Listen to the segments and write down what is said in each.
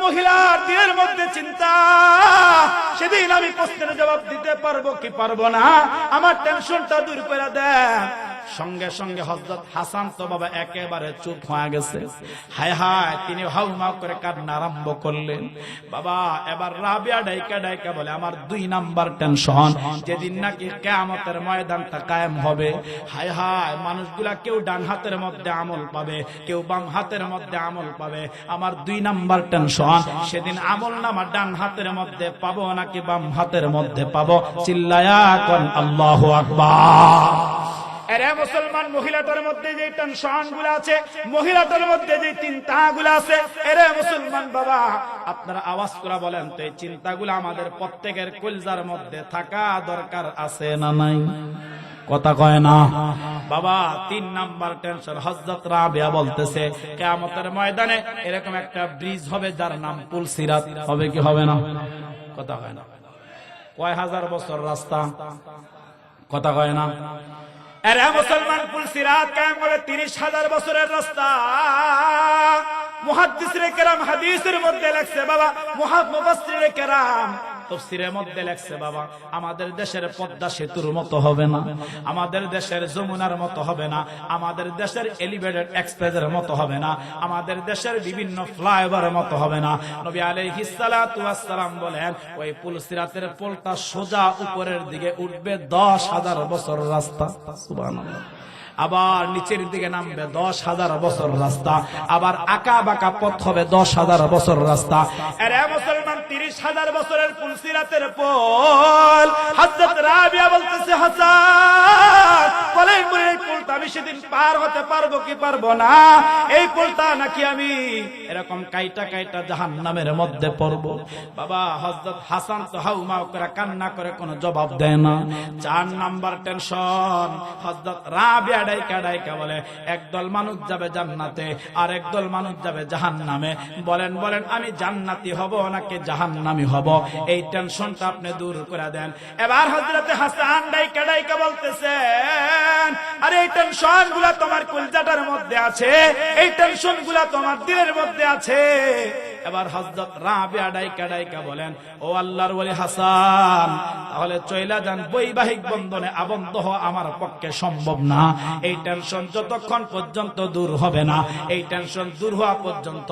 মহিলার দিলের মধ্যে চিন্তা, সেদিন আমি প্রশ্নের জবাব দিতে পারবো কি পারবো না, আমার টেনশনটা দূর করে দেন। সঙ্গে সঙ্গে হযরত হাসান তো বাবা একেবারে চুপ হয়ে গেছে। হায় হায়, তিনি হাউমাউ করে কান্না আরম্ভ করলেন। বাবা এবার রাবিয়া ডাইকা ডাইকা বলে, আমার 2 নাম্বার টেনশন, যেদিন নাকি কিয়ামতের ময়দানটা কায়েম হবে। হায় হায়, মানুষগুলা কেউ ডান হাতের মধ্যে আমল পাবে, কেউ বাম হাতের মধ্যে আমল পাবে। আমার 2 নাম্বার টেনশন, সেদিন আমল নামা ডান হাতের মধ্যে পাবো নাকি বাম হাতের মধ্যে পাবো। চিল্লায়া কোন আল্লাহু আকবার। এরে মুসলমান, মহিলাটার মধ্যে যে টেনশন গুলো আছে, মহিলাটার মধ্যে যে চিন্তাগুলো আছে, এরে মুসলমান বাবা আপনারা আওয়াজ করে বলেন তো, এই চিন্তাগুলো আমাদের প্রত্যেকের কলজার মধ্যে থাকা দরকার আছে না নাই? কথা কয় না বাবা। 3 নাম্বার টেনশন, হযরত রাবিয়া বলতেছে কিয়ামতের ময়দানে এরকম একটা ব্রিজ হবে যার নাম পুল সিরাত। হবে কি হবে না? কথা কয় না। কয় হাজার বছর রাস্তা? কথা কয় না। এরে মুসলমান, পুল সিরাত কায়েম হবে 30,000 বছরের রাস্তা। মুহাদ্দিসিনে কেরাম হাদিসের মধ্যে লেখছে বাবা, মুফাসসিরিনে কেরাম তাফসীরের মধ্যে লেখছে বাবা, আমাদের দেশের পদ্মা সেতুর মতো হবে না, আমাদের দেশের যমুনার মতো হবে না, আমাদের দেশের এলিভেটেড এক্সপ্রেসের মতো হবে না, আমাদের দেশের বিভিন্ন ফ্লাইওভারের মতো হবে না। নবী আলাইহিস সালাতু ওয়াস সালাম বলেন, ওই পুল সিরাতের পোলটা সোজা উপরের দিকে উঠবে 10,000 বছর রাস্তা। সুবহানাল্লাহ। আবার নিচের দিকে নামবে 10,000 বছর রাস্তা, আবার আঁকা বাঁকা পথ হবে 10,000 বছর রাস্তা। আরে মুসলমান, 30,000 বছরের পুল সিরাতের পোল। হযরত রাবিয়া বলতেছে, হাসান বলেন বলে এই পোলটা আমি সেদিন পার হতে পারবো কি পারবো না? এই পোলটা নাকি আমি এরকম কাইটা কাইটা জাহান্নামের মধ্যে পড়বো? বাবা হযরত হাসান তো হাউমাউ করে কান্না করে কোনো জবাব দেয় না। 4 নাম্বার টেনশন, হযরত রাবিয়া ডাইকা ডাইকা বলে, একদল মানুষ যাবে জান্নাতে আর একদল মানুষ যাবে জাহান্নামে। বলেন বলেন আমি জান্নাতি হব নাকি জাহান্নামী হব? এই টেনশনটা আপনি দূর করে দেন। এবার হযরত হাসান ডাইকা ডাইকা বলতেছেন, আরে এই টেনশন গুলা তোমার কলিজাটার মধ্যে আছে, এই টেনশন গুলা তোমার দিলের মধ্যে আছে। এবার হযরত রাবিয়া ডাইকা ডাইকা বলেন, ও আল্লাহর ওলি হাসান, তাহলে চইলা যান, বৈবাহিক বন্ধনে আবদ্ধ হওয়া আমার পক্ষে সম্ভব না। এই টেনশন যতক্ষণ পর্যন্ত দূর হবে না, এই টেনশন দূর হওয়া পর্যন্ত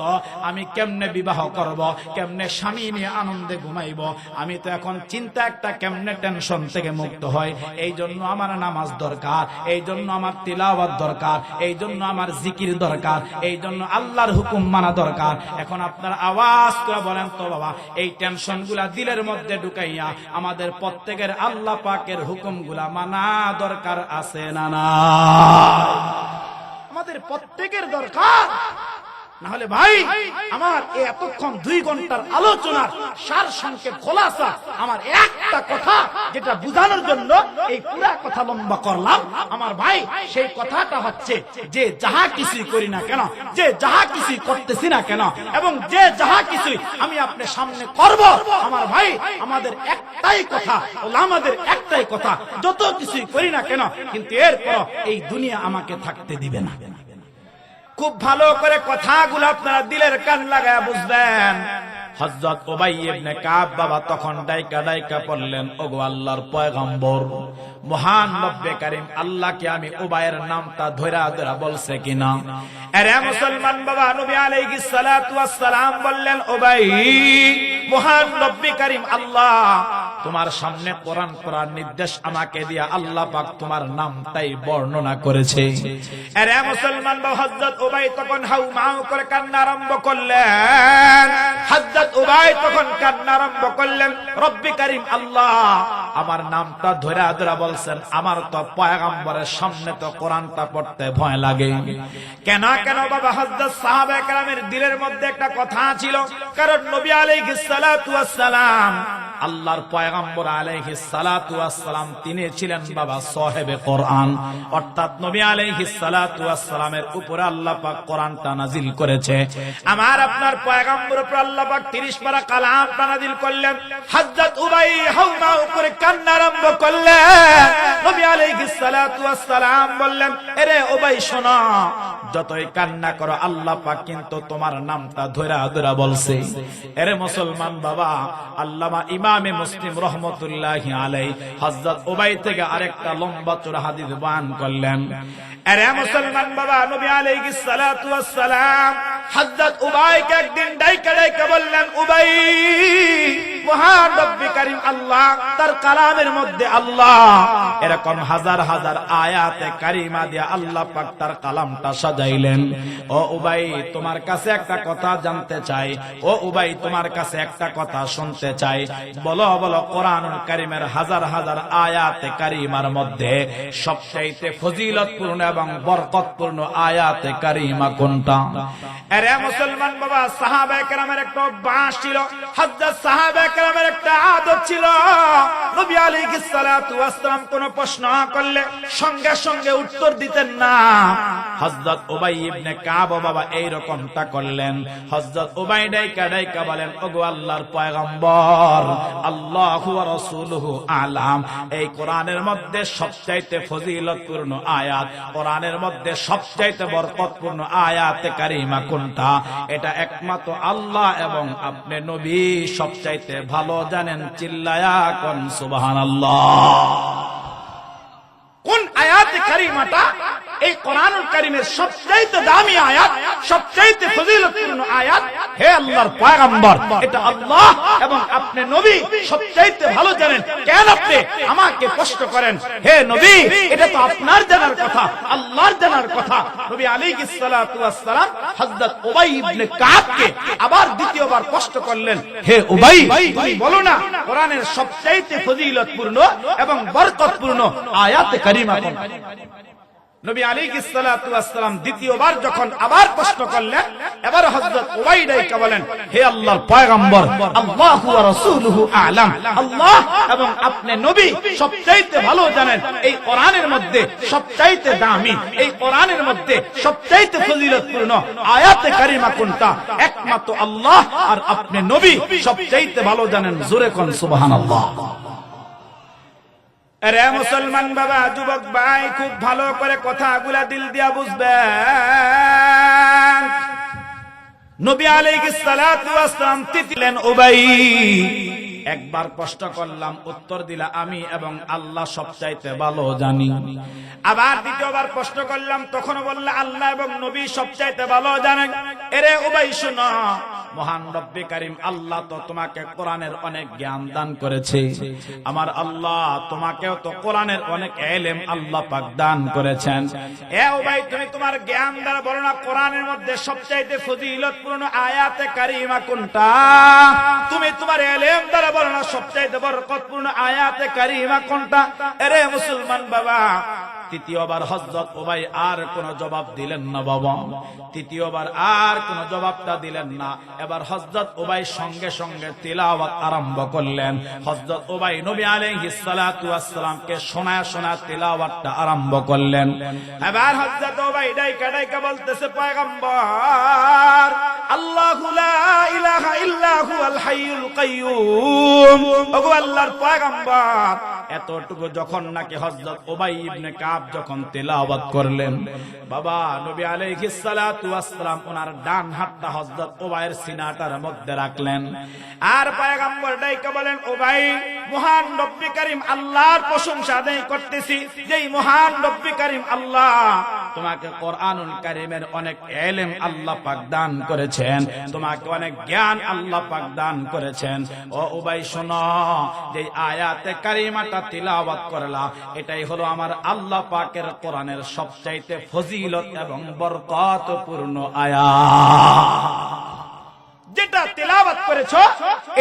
আমি কেমনে বিবাহ করব, কেমনে স্বামী নিয়ে আনন্দে ঘুমাইব, আমি তো এখন চিন্তা একটা কেমনে টেনশন থেকে মুক্ত হয়। এই জন্য আমার নামাজ দরকার, এই জন্য আমার তিলাওয়াত দরকার, এই জন্য আমার জিকির দরকার, এই জন্য আল্লাহর হুকুম মানা দরকার। এখন আপনারা আওয়াজ করে বলেন তো বাবা, এই টেনশন গুলা দিলের মধ্যে ঢুকাইয়া আমাদের প্রত্যেকের আল্লাহ পাকের হুকুম গুলা মানা দরকার আছে না না? আমাদের প্রত্যেকের দরকার। না হলে ভাই আমার এতক্ষণ 2 ঘন্টার আলোচনার সার সংক্ষেপ খোলাসা, আমার একটা কথা যেটা বুঝানোর জন্য এই পুরো কথা লম্বা করলাম, আমার ভাই সেই কথাটা হচ্ছে যে যাহা কিছুই করি না কেন, যে যাহা কিছুই করতেছি না কেন, এবং যে যাহা কিছুই আমি আপনার সামনে করব, আমার ভাই আমাদের একটাই কথা, আমাদের একটাই কথা, যত কিছুই করি না কেন কিন্তু এরপর এই দুনিয়া আমাকে থাকতে দিবে না। খুব ভালো করে কথাগুলো আপনারা দিলের কান লাগায় বুঝবেন। হযরত উবাই ইবনে কাব বাবা তখন ডাইকা ডাইকা পড়লেন, ওগো আল্লাহর পয়গম্বর, মহান রব্বে কারীম আল্লাহকে আমি উবাইয়ের নামটা ধইরা ধইরা বলছে কিনা? আরে মুসলমান বাবা, নবী আলাইহিস সালাতু ওয়াস সালাম বললেন, উবাই, মহান রব্বে কারীম আল্লাহ তোমার সামনে কোরআন পড়ার নির্দেশ আমাকে দিয়া আল্লাহ পাক তোমার নামটাই বর্ণনা করেছে। আরে মুসলমান বাবা, হযরত উবাই তখন হাউমাউ করে কান্না আরম্ভ করলেন। হযরত উবাই তখন কান্না আরম্ভ করলেন, রব্বে কারীম আল্লাহ আমার নামটা ধইরা ধইরা বলছেন, আমার তো পয়গম্বরের সামনে তো কোরআনটা পড়তে ভয় লাগে। কেন কেন বাবা? হযরত সাহাবায়ে কেরামের দিলের মধ্যে একটা কথা ছিল, কারণ নবী আলাইহিস সালাতু ওয়াস সালাম আল্লাহর পয়গম্বর আলাইহিস সালাতু ওয়াস সালাম তিনি ছিলেন বাবা সাহেবে কোরআন, অর্থাৎ নবী আলাইহিস সালাতু ওয়াস সালামের উপরে আল্লাহ পাক কোরআনটা নাজিল করেছে। আমার আপনার পয়গম্বর উপর আল্লাহ পাক 30 পারা কালামটা নাজিল করলেন। হযরত উবাই হাওমা উপরে কান্না আরম্ভ করলেন। নবী আলাইহিস সালাতু ওয়াস সালাম বললেন, এরে উবাই শোনো, যতই কান্না করো আল্লাহ পাক কিন্তু তোমার নামটা ধরে ধরে বলছে। এরে মুসলমান বাবা, আল্লামা ইমামে মুসলিম রহমতুল্লাহি আলাইহি হযরত উবাই থেকে আরেকটা লম্বা চওড়া হাদিস বয়ান করলেন। এরে মুসলমান বাবা, নবী আলাইহিস সালাতু ওয়াস সালাম হযরত উবাইকে একদিন ডাইকা বললেন, উবাই, মহান রব্বি কারীম আল্লাহ তার কালামের মধ্যে আল্লাহ এরকম হাজার হাজার আয়াতে কারিমা দিয়ে আল্লাহ পাক তার কালামটা সাজাইলেন। ও উবাই, তোমার কাছে একটা কথা জানতে চাই। ও উবাই, তোমার কাছে একটা কথা শুনতে চাই। বলো বলো, কোরআনুল কারীমের হাজার হাজার আয়াতে কারিমার মধ্যে সবচাইতে ফজিলতপূর্ণ এবং বরকতপূর্ণ আয়াতে কারিমা কোনটা? আরে মুসলমান বাবা, সাহাবায়ে কেরামের একটা অভ্যাস ছিল, হযরত সাহাবায়ে কেরামের একটা আদত ছিল, নবী আলাইহিস সালাতু ওয়াস সালাম কোন প্রশ্ন করলে সঙ্গে সঙ্গে উত্তর দিতেন না। হযরত উবাই ইবনে কাব বাবা এই রকমটা করলেন। হযরত উবাই ডাইকা বলেন, ওগো আল্লাহর পয়গম্বর, আল্লাহু ওয়া রাসূলুহু আলাম, এই কোরআনের মধ্যে সবচাইতে ফজিলতপূর্ণ আয়াত, কোরআনের মধ্যে সবচাইতে বরকতপূর্ণ আয়াতে কারিমা কোনটা? এটা একমাত্র আল্লাহ এবং আপনি নবী সবচাইতে ভালো জানেন। চিল্লায়া কোন সুবহানাল্লাহ। কোন আয়াতে কারিমাটা এই কোরআনুল কারীমের সবচাইতে দামি আয়াত, সবচাইতে ফজিলতপূর্ণ আয়াত? হে আল্লাহর পয়গম্বর, এটা আল্লাহ এবং আপনি নবী সবচাইতে ভালো জানেন। কেন আপনি আমাকে প্রশ্ন করেন? হে নবী, এটা তো আপনার জানার কথা, আল্লাহর জানার কথা। নবী আলাইহিস সালাতু ওয়াস সালাম হযরত উবাই ইবনে কাবকে আবার দ্বিতীয়বার প্রশ্ন করলেন, হে উবাই, তুমি বলো না কোরআনের সবচাইতে ফজিলতপূর্ণ এবং বরকতপূর্ণ আয়াতে কারিমা কোনটা? নবী আলাইহিস সালাতু ওয়াস সালাম দ্বিতীয়বার যখন আবার প্রশ্ন করলেন, এবার হযরত উবাই ডাইকা বলেন, হে আল্লাহর পয়গম্বর, আল্লাহু ওয়া রাসূলুহু আ'লাম, আল্লাহ এবং আপনি নবী সবচাইতে ভালো জানেন এই কোরআনের মধ্যে সবচাইতে দামি, এই কোরআনের মধ্যে সবচাইতে ফজিলতপূর্ণ আয়াতে কারিমা কোনটা? একমাত্র আল্লাহ আর আপনি নবী সবচাইতে ভালো জানেন। জোরে কোন সুবহানাল্লাহ। আরে মুসলমান বাবা, যুবক ভাই, খুব ভালো করে কথাগুলা দিল দিয়া বুঝবেন। নবী আলাইহিস সালাতু ওয়াস সালাম তিতিলেন, উবাই, একবার প্রশ্ন করলাম, উত্তর দিলা আমি এবং আল্লাহ সবচাইতে ভালো জানি। আবার দ্বিতীয়বার প্রশ্ন করলাম, তখন বললে আল্লাহ এবং নবী সবচাইতে ভালো জানেন। এরে উবাই শোনো, মহান রব্বে কারীম আল্লাহ তো তোমাকে কোরআনের অনেক জ্ঞান দান করেছে। আমার আল্লাহ তোমাকেও তো কোরআনের অনেক ইলম আল্লাহ পাক দান করেছেন। এ উবাই, তুমি তোমার জ্ঞান দ্বারা বলো না কোরআনের মধ্যে সবচাইতে ফজিলতপূর্ণ আয়াতে কারিমা কোনটা? তুমি তোমার ইলম দ্বারা বলো না সবচাইতে বরকতপূর্ণ আয়াতে কারিমা কোনটা? আরে মুসলমান বাবা, তৃতীয়বার হযরত উবাই আর কোন জবাব দিলেন না বাবা, তৃতীয়বার আর কোন জবাবটা দিলেন না। এবার হযরত উবাই সঙ্গে সঙ্গে তিলাওয়াত আরম্ভ করলেন। হযরত উবাই নবী আলাইহিস সালাতু ওয়াস সালামকে শোনা তিলাওয়াতটা আরম্ভ করলেন। এবার হযরত উবাই ডাইকা বলতেছে, পয়গম্বর, আল্লাহু লা ইলাহা ইল্লা হুয়াল হাইয়ুল কাইয়্যুম, ওগো আল্লাহর পয়গম্বর। এতটুকু যখন নাকি হযরত উবাই ইবনে কাব যখন তেলাওয়াত করলেন, বাবা নবী আলাইহিস সালাতু ওয়াস সালাম ওনার ডান হাতটা হযরত উবাইয়ের সিনাটার মধ্যে রাখলেন। আর পয়গম্বর ডাইকা বলেন, উবাই, মহান রব্বি কারীম আল্লাহর প্রশংসা আদায় করতেছি, যেই মহান রব্বি কারীম আল্লাহ তোমাকে কোরআনুল কারীমের অনেক ইলম আল্লাহ পাক দান করেছেন, তোমাকে অনেক জ্ঞান আল্লাহ পাক দান করেছেন। ও উবাই শোনো, যে আয়াতে কারিমাটা তিলাওয়াত করলা, এটাই হলো আমার আল্লাহ পাকের কোরআনের সবচাইতে ফজিলত এবং বরকতপূর্ণ আয়াত, যেটা তেলাওয়াত করেছো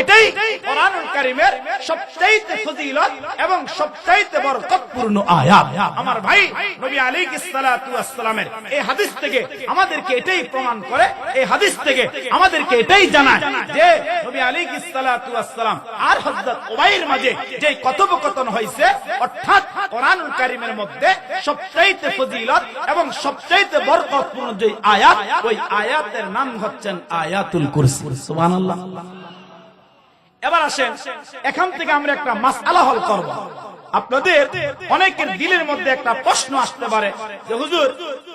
এটাই কোরআনুল কারীমের সবচেয়ে ফজিলত এবং সবচেয়ে বরকতপূর্ণ আয়াত। আমার ভাই, নবী আলাইহিস সালাতু ওয়াস সালামের এই হাদিস থেকে আমাদেরকে এটাই প্রমাণ করে, এই হাদিস থেকে আমাদেরকে এটাই জানায় যে নবী আলাইহিস সালাতু ওয়াস সালাম আর হযরত উবাইর মাঝে যে কথোপকথন হয়েছে, অর্থাৎ কোরআনুল কারীমের মধ্যে সবচেয়ে ফজিলত এবং সবচেয়ে বরকতপূর্ণ যে আয়াত, ওই আয়াতের নাম হচ্ছেন আয়াতুল কুরসি। সুবহানাল্লাহ। এবার আসেন, এখান থেকে আমরা একটা মাসআলা হল করব। আপনাদের অনেকের দিলের মধ্যে একটা প্রশ্ন আসতে পারে যে হুজুর,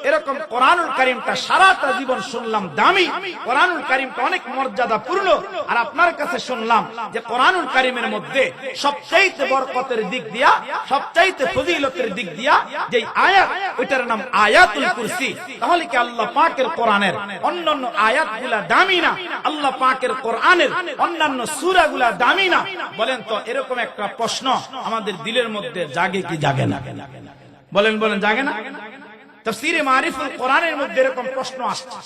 এরকম কোরআনুল কারীমটা সারাটা জীবন শুনলাম দামি, কোরআনুল কারীমটা অনেক মর্যাদাপূর্ণ, আর আপনার কাছে শুনলাম যে কোরআনুল কারীমের মধ্যে সবচাইতে বরকতের দিক দিয়া, সবচাইতে ফজিলতের দিক দিয়া যে আয়াত, ওইটার নাম আয়াতুল কুরসি। তাহলে কি আল্লাহ পাকের কোরআনের অন্যান্য আয়াতগুলা দামি না? আল্লাহ পাকের কোরআনের অন্যান্য সূরাগুলা দামি না? বলেন তো, এরকম একটা প্রশ্ন আমাদের দিলের মধ্যে জাগে কি জাগে না? বলেন বলেন, জাগে না? তাফসীরে মারিফুল কোরআনের মধ্যে এরকম প্রশ্ন আসছে।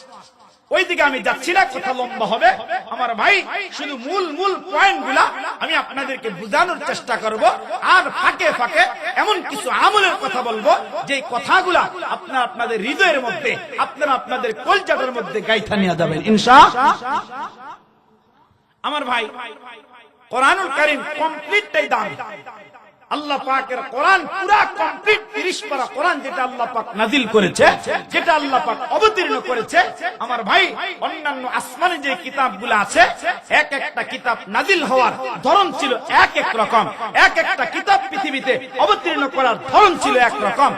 ওই দিকে আমি যাচ্ছি না, কথা লম্বা হবে। আমার ভাই, শুধু মূল পয়েন্টগুলা আমি আপনাদেরকে বোঝানোর চেষ্টা করব, আর ফাঁকে ফাঁকে এমন কিছু আমলের কথা বলবো যে কথাগুলা আপনারা আপনাদের হৃদয়ের মধ্যে, আপনারা আপনাদের কলজাটার মধ্যে গাইথা নিয়ে যাবেন ইনশাআল্লাহ। আমার ভাই, কোরআনুল কারীম কমপ্লিটটাই দামি। আল্লাহ পাকের কোরআন পুরা কমপ্লিট 30 পারা কোরআন যেটা আল্লাহ পাক নাজিল করেছে, যেটা আল্লাহ পাক অবতীর্ণ করেছে। আমার ভাই, অন্যান্য আসমানে যে কিতাবগুলো আছে, এক একটা কিতাব নাজিল হওয়ার ধরন ছিল এক এক রকম, এক একটা কিতাব পৃথিবীতে অবতীর্ণ করার ধরন ছিল এক রকম,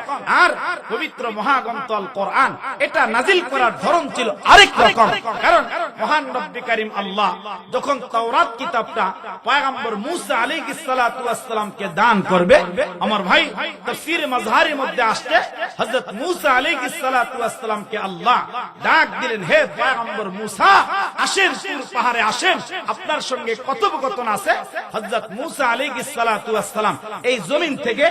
আর পবিত্র মহাগ্রন্থ আল কোরআন এটা নাজিল করার ধরন ছিল আরেক রকম। কারণ মহান রব্বি কারীম আল্লাহ যখন তাওরাত কিতাবটা পয়গম্বর মূসা আলাইহিস সালাতু ওয়াস সালামকে দান করবে, আমার ভাই, তাফসীরে মাজহারের মধ্যে আসছে হযরত মূসা আলাইহিস সালাতু ওয়াস সালামকে আল্লাহ ডাক দিলেন, হে পয়গম্বর মূসা, আসেন তুর পাহাড়ে আসেন, আপনার সঙ্গে কথোপকথন আছে। হযরত মূসা আলাইহিস সালাতু ওয়াস সালাম এই জমিন থেকে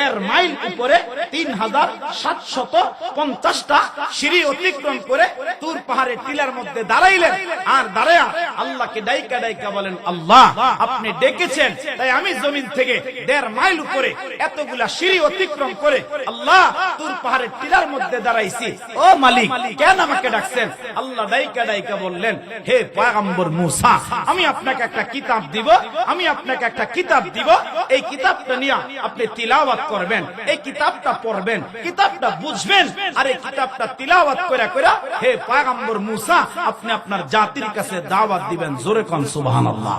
1.5 মাইল উপরে 3750টা সিঁড়ি অতিক্রম করে তুর পাহাড়ের টিলার মধ্যে দাঁড়াইলেন, আর দাঁড়ায়া আল্লাহকে ডাইকা ডাইকা বলেন, আল্লাহ আপনি ডেকেছেন তাই আমি জমিন থেকে 1.5 মাইল উপরে এতগুলা সিঁড়ি অতিক্রম করে আল্লাহ তুর পাহাড়ের টিলার মধ্যে দাঁড়াইছি। ও মালিক, কেন আমাকে ডাকছেন? আল্লাহ ডাইকা ডাইকা বললেন, হে পয়গম্বর মূসা, আমি আপনাকে একটা কিতাব দিব, আমি আপনাকে একটা কিতাব দিব, এই কিতাবটা নিয়ে আপনি তিলাওয়াত করবেন, এই কিতাবটা পড়বেন, কিতাবটা বুঝবেন, আর এই কিতাবটা তিলাওয়াত করে করে হে পয়গম্বর মূসা আপনি আপনার জাতির কাছে দাওয়াত দিবেন। জোরে কোন সুবহানাল্লাহ।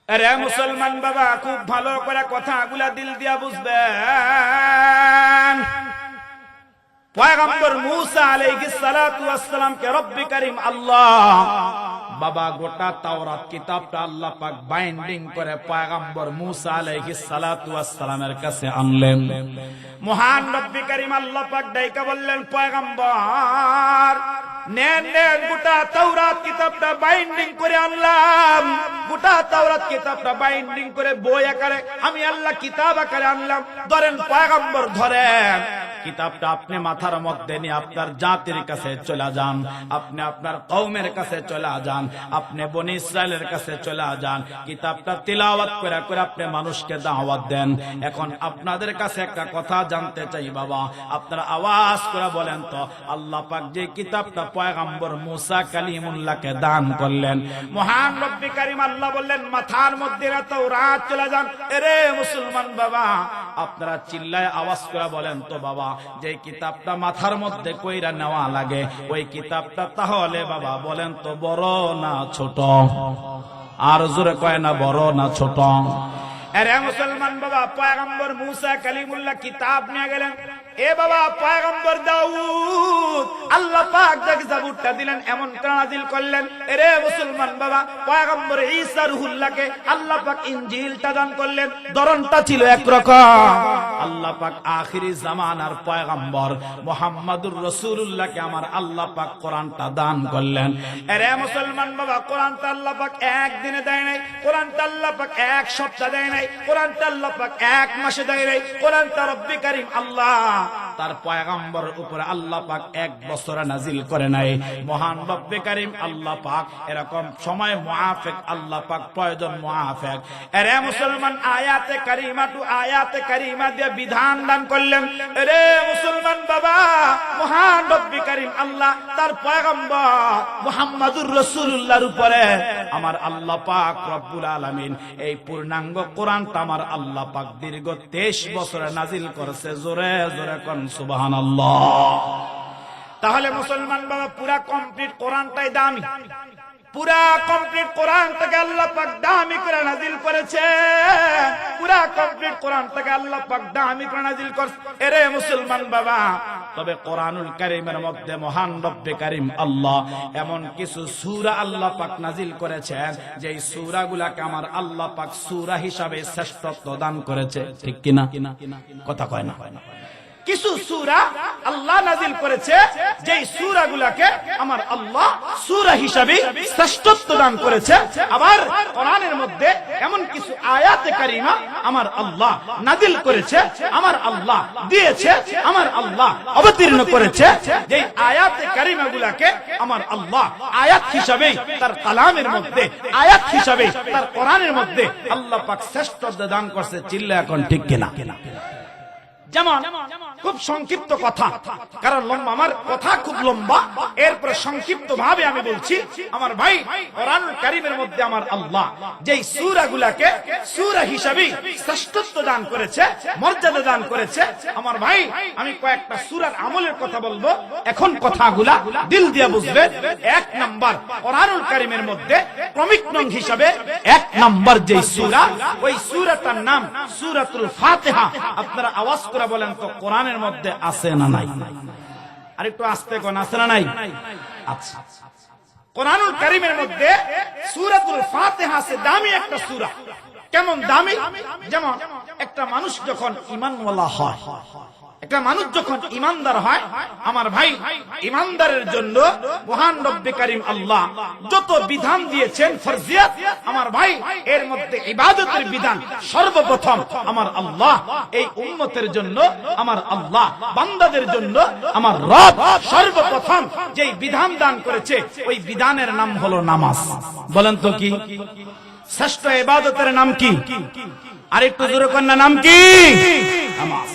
আরে মুসলমান বাবা, খুব ভালো করে কথাগুলা দিল দিয়া বুঝবেন। পয়গম্বর মূসা আলাইহিস সালাতু ওয়াস সালামকে রব্বি কারীম আল্লাহ বাবা গোটা তাওরাত কিতাবটা আল্লাহ পাক বাইন্ডিং করে পয়গম্বর মূসা আলাইহিস সালাতু ওয়াস সালামের কাছে আনলেন। মহান রব্বি কারীম আল্লাহ পাক ডাইকা বললেন, পয়গম্বর নেন নেন, গোটা তাওরাত কিতাবটা বাইন্ডিং করে আনলাম, গোটা তাওরাত কিতাবটা বাইন্ডিং করে বই আকারে আমি আল্লাহ কিতাব আকারে আনলাম। ধরেন পয়গম্বর, ধরেন কিতাবটা আপনি মাথার মধ্যে নিয়ে আপনার জাতির কাছে চলে যান, আপনি আপনার কওমের কাছে চলে যান, আপনি বনি ইসরাইলের কাছে চলে যান, কিতাবটা তিলাওয়াত করে করে আপনি মানুষকে দাওয়াত দেন। এখন আপনাদের কাছে একটা কথা জানতে চাই বাবা, আপনারা আওয়াজ করে বলেন তো, আল্লাহ পাক যে কিতাবটা পয়গম্বর মূসা কালিমুল্লাহকে দান করলেন, মহান রব্বি কারীম আল্লাহ বললেন মাথার মধ্যে তাওরাত চলে যান। এরে মুসলমান বাবা, আপনারা চিল্লায় আওয়াজ করে বলেন তো বাবা, যে কিতাবটা মাথার মধ্যে কইরা নেওয়া লাগে, ওই কিতাবটা তাহলে বাবা বলেন তো বড় না ছোট? আর জোরে কয় না, বড় না ছোট? আরে মুসলমান বাবা, পয়গম্বর মূসা কালিমুল্লাহ কিতাব নিয়ে গেলেন। এ বাবা, পয়গম্বর দাউদ আল্লাহ পাক যাকে জাবুরটা দিলেন এমন নাযিল করলেন। এরে মুসলমান বাবা, পয়গম্বর ঈসা রূহুল্লাহকে আল্লাহ পাক ইনজিলটা দান করলেন। ধরনটা ছিল একরকম। আল্লাহ পাক আখিরি জামানার পয়গম্বর মুহাম্মদুর রাসূলুল্লাহকে আমার আল্লাহ পাক কোরআনটা দান করলেন। এরে মুসলমান বাবা, কোরআনটা আল্লাহ পাক একদিনে দেয় নাই, কোরআনটা আল্লাহ পাক এক সপ্তাহ দেয় নাই, কোরআনটা আল্লাহ পাক এক মাসে দেয় নাই, কোরআনটা রব্বি কারীম আল্লাহ তার পয়গম্বরের উপরে আল্লাহ পাক 1 বছর নাজিল করে নাই। মহান রব্বে কারীম আল্লাহ পাক এরকম সময় মুআফিক আল্লাহ পাক প্রয়োজন মুআফিক। এরে মুসলমান, আয়াতে কারিমা দিয়ে বিধান দান করলেন। এরে মুসলমান বাবা, মহান রব্বে কারীম আল্লাহ তার পয়গম্বর মুহাম্মদুর রাসূলুল্লাহর উপরে আমার আল্লাহ পাক রব্বুল আলামিন এই পূর্ণাঙ্গ কোরআনটা আমার আল্লাহ পাক দীর্ঘ 23 বছরে নাজিল করেছে। জোরে জোরে কোন সুবহানাল্লাহ। তাহলে মুসলমান বাবা, পুরা কমপ্লিট কোরআনটাই দামি, পুরা কমপ্লিট কোরআনটাকে আল্লাহ পাক দামি করে নাজিল করেছে। পুরা কমপ্লিট কোরআনটাকে আল্লাহ পাক দামি করে নাজিল করেছে। এরে মুসলমান বাবা, তবে কোরআনুল কারীমের মধ্যে মহান রব্বে কারীম আল্লাহ এমন কিছু সূরা আল্লাহ পাক নাজিল করেছেন, যেই সূরাগুলোকে আমার আল্লাহ পাক সূরা হিসাবে শ্রেষ্ঠত্ব দান করেছে। ঠিক কিনা? কথা কয় না? কিছু সূরা আল্লাহ নাজিল করেছে, যেই সূরাগুলোকে আমার আল্লাহ সূরা হিসাবে শ্রেষ্ঠত্ব দান করেছে। আবার কোরআনের মধ্যে এমন কিছু আয়াতে কারিমা আমার আল্লাহ নাজিল করেছে, আমার আল্লাহ দিয়েছে, আমার আল্লাহ অবতীর্ণ করেছে, যেই আয়াতে কারিমাগুলোকে আমার আল্লাহ আয়াত হিসাবে তার কালামের মধ্যে, আয়াত হিসাবে তার কোরআনের মধ্যে আল্লাহ পাক শ্রেষ্ঠত্ব দান করেছে। চিল্লা এখন ঠিক কিনা? যেমন খুব সংক্ষিপ্ত কথা, কারণ লম্বা, আমার কথা খুব লম্বা, এরপরে সংক্ষিপ্ত ভাবে আমি বলছি। আমার ভাই, কোরআনুল কারীমের মধ্যে আমার আল্লাহ যেই সূরাগুলোকে সূরা হিসাবে শ্রেষ্ঠত্ব দান করেছে, মর্যাদা দান করেছে, আমার ভাই আমি কয়েকটা সূরার আমলের কথা বলবো। এখন কথাগুলা দিল দিয়ে বুঝবেন। 1 নাম্বার, কোরআনুল কারীমের মধ্যে ক্রমিক নং হিসাবে 1 নাম্বার যেই সূরা, ওই সূরাটার নাম সূরাতুল ফাতিহা। আপনারা আওয়াজ করে বলেন তো, কোরআনের মধ্যে আছে না নাই? আর একটু আস্তে কোন, আছে না নাই? আচ্ছা, কোরআনুল কারীমের মধ্যে সূরাতুল ফাতিহা আছে, দামি একটা সূরা। কেমন দামি? যেমন একটা মানুষ যখন ঈমানওয়ালা হয়, একটা মানুষ যখন ঈমানদার হয়, আমার ভাই ঈমানদারের জন্য মহান রব্বে কারীম আল্লাহ যত বিধান দিয়েছেন ফরজিয়াত, আমার ভাই এর মধ্যে ইবাদতের বিধান সর্বপ্রথম আমার আল্লাহ এই উম্মতের জন্য, আমার আল্লাহ বান্দাদের জন্য আমার রব সর্বপ্রথম যেই বিধান দান করেছে, ওই বিধানের নাম হলো নামাজ। বলেন তো কি শ্রেষ্ঠ ইবাদতের নাম কি? আর একটু জোরে কন্যা, নাম কি? নামাজ।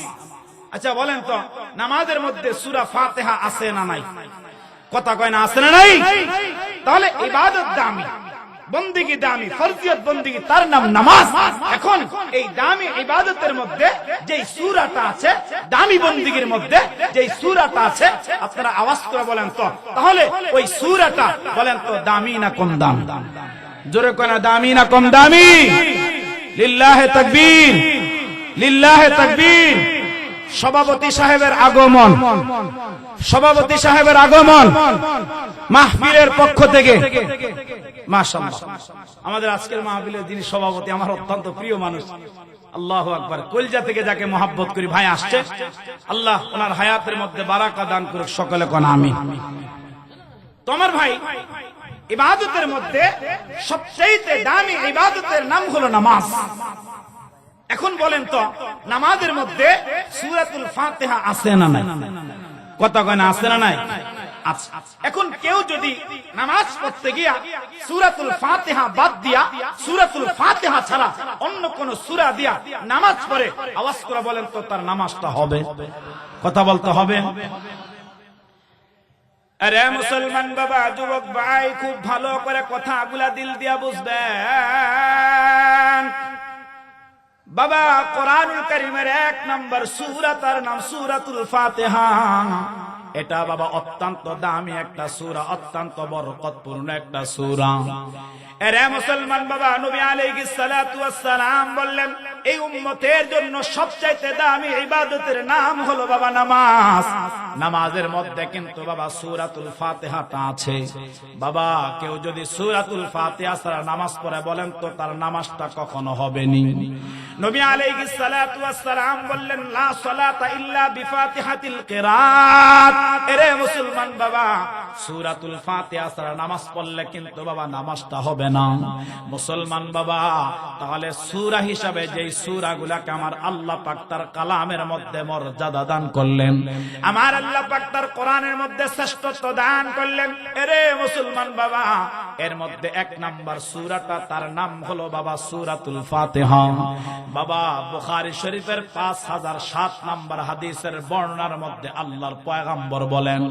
আচ্ছা বলেন তো, নামাজের মধ্যে সূরা ফাতিহা আছে না নাই? কথা কয় না, আছে না নাই? তাহলে ইবাদত দামি, বন্দেগী দামি, ফরজিয়ত বন্দেগী, তার নাম নামাজ। এখন এই দামি ইবাদতের মধ্যে যেই সূরাটা আছে, দামি বন্দেগীর মধ্যে যেই সূরাটা আছে, আপনারা আওয়াজ করে বলেন তো, তাহলে ওই সূরাটা বলেন তো দামি না কম দাম? জোরে কয় না, দামি না কম দামি? লিল্লাহে তাকবীর, লিল্লাহে তাকবীর। সভাপতি সাহেবের আগমন, সভাপতি সাহেবের আগমন মাহফিলের পক্ষ থেকে। মাশাআল্লাহ, আমাদের আজকের মাহফিলের যিনি সভাপতি, আমার অত্যন্ত প্রিয় মানুষ। আল্লাহু আকবার। কলজা থেকে যাকে মহব্বত করি, ভাই আসছে, আল্লাহ ওনার হায়াতের মধ্যে বারাকা দান করুক। সকলে কোন আমিন। তোমার ভাই, ইবাদতের মধ্যে সবচেয়ে দামি ইবাদতের নাম হলো নামাজ। এখন বলেন তো, নামাজের মধ্যে সূরাতুল ফাতিহা আছে না নাই? কথা কয় না, আছে না নাই? আচ্ছা, এখন কেউ যদি নামাজ পড়তে গিয়া সূরাতুল ফাতিহা বাদ দিয়া, সূরাতুল ফাতিহা ছাড়া অন্য কোন সূরা দিয়া নামাজ পড়ে, আওয়াজ করে বলেন তো তার নামাজটা হবে? কথা বলতে হবে। আরে মুসলমান বাবা, যুবক ভাই, খুব ভালো করে কথাগুলা দিল দিয়া বুঝবেন। বাবা, কোরআনুল কারীমের 1 নম্বর সূরা, তার নাম সূরাতুল ফাতিহা। এটা বাবা অত্যন্ত দামি একটা সূরা, অত্যন্ত বরকতপূর্ণ একটা সূরা। এরে মুসলমান বাবা, নবী আলাইহিস সালাতু ওয়াস সালাম বললেন, এই উম্মতের জন্য সবচাইতে দামি ইবাদতের নাম হলো বাবা নামাজ। নামাজের মধ্যে কিন্তু বাবা সূরাতুল ফাতিহাটা আছে। বাবা, কেউ যদি সূরাতুল ফাতিহা ছাড়া নামাজ পড়ে, বলেন তো তার নামাজটা কখনো হবে নি? নবী আলাইহিস সালাতু ওয়াস সালাম বললেন, লা সালাতা ইল্লা বিফাতিহাতিল কিরাত। এরে মুসলমান বাবা, সূরাতুল ফাতিহা ছাড়া নামাজ পড়লে কিন্তু বাবা নামাজটা হবে না। মুসলমান বাবা, তাহলে সূরা হিসাবে যেই সূরাগুলোকে আমার আল্লাহ পাক তার কালামের মধ্যে মর্যাদা দান করলেন, আমার আল্লাহ পাক তার কোরআনের মধ্যে শ্রেষ্ঠত্ব দান করলেন। এরে মুসলমান বাবা, এর মধ্যে 1 নাম্বার সূরাটা তার নাম হলো বাবা সূরাতুল ফাতিহা। বাবা বুখারী শরীফের 5007 নাম্বার হাদিসের বর্ণনার মধ্যে আল্লাহর পয়গম্বর বলেন,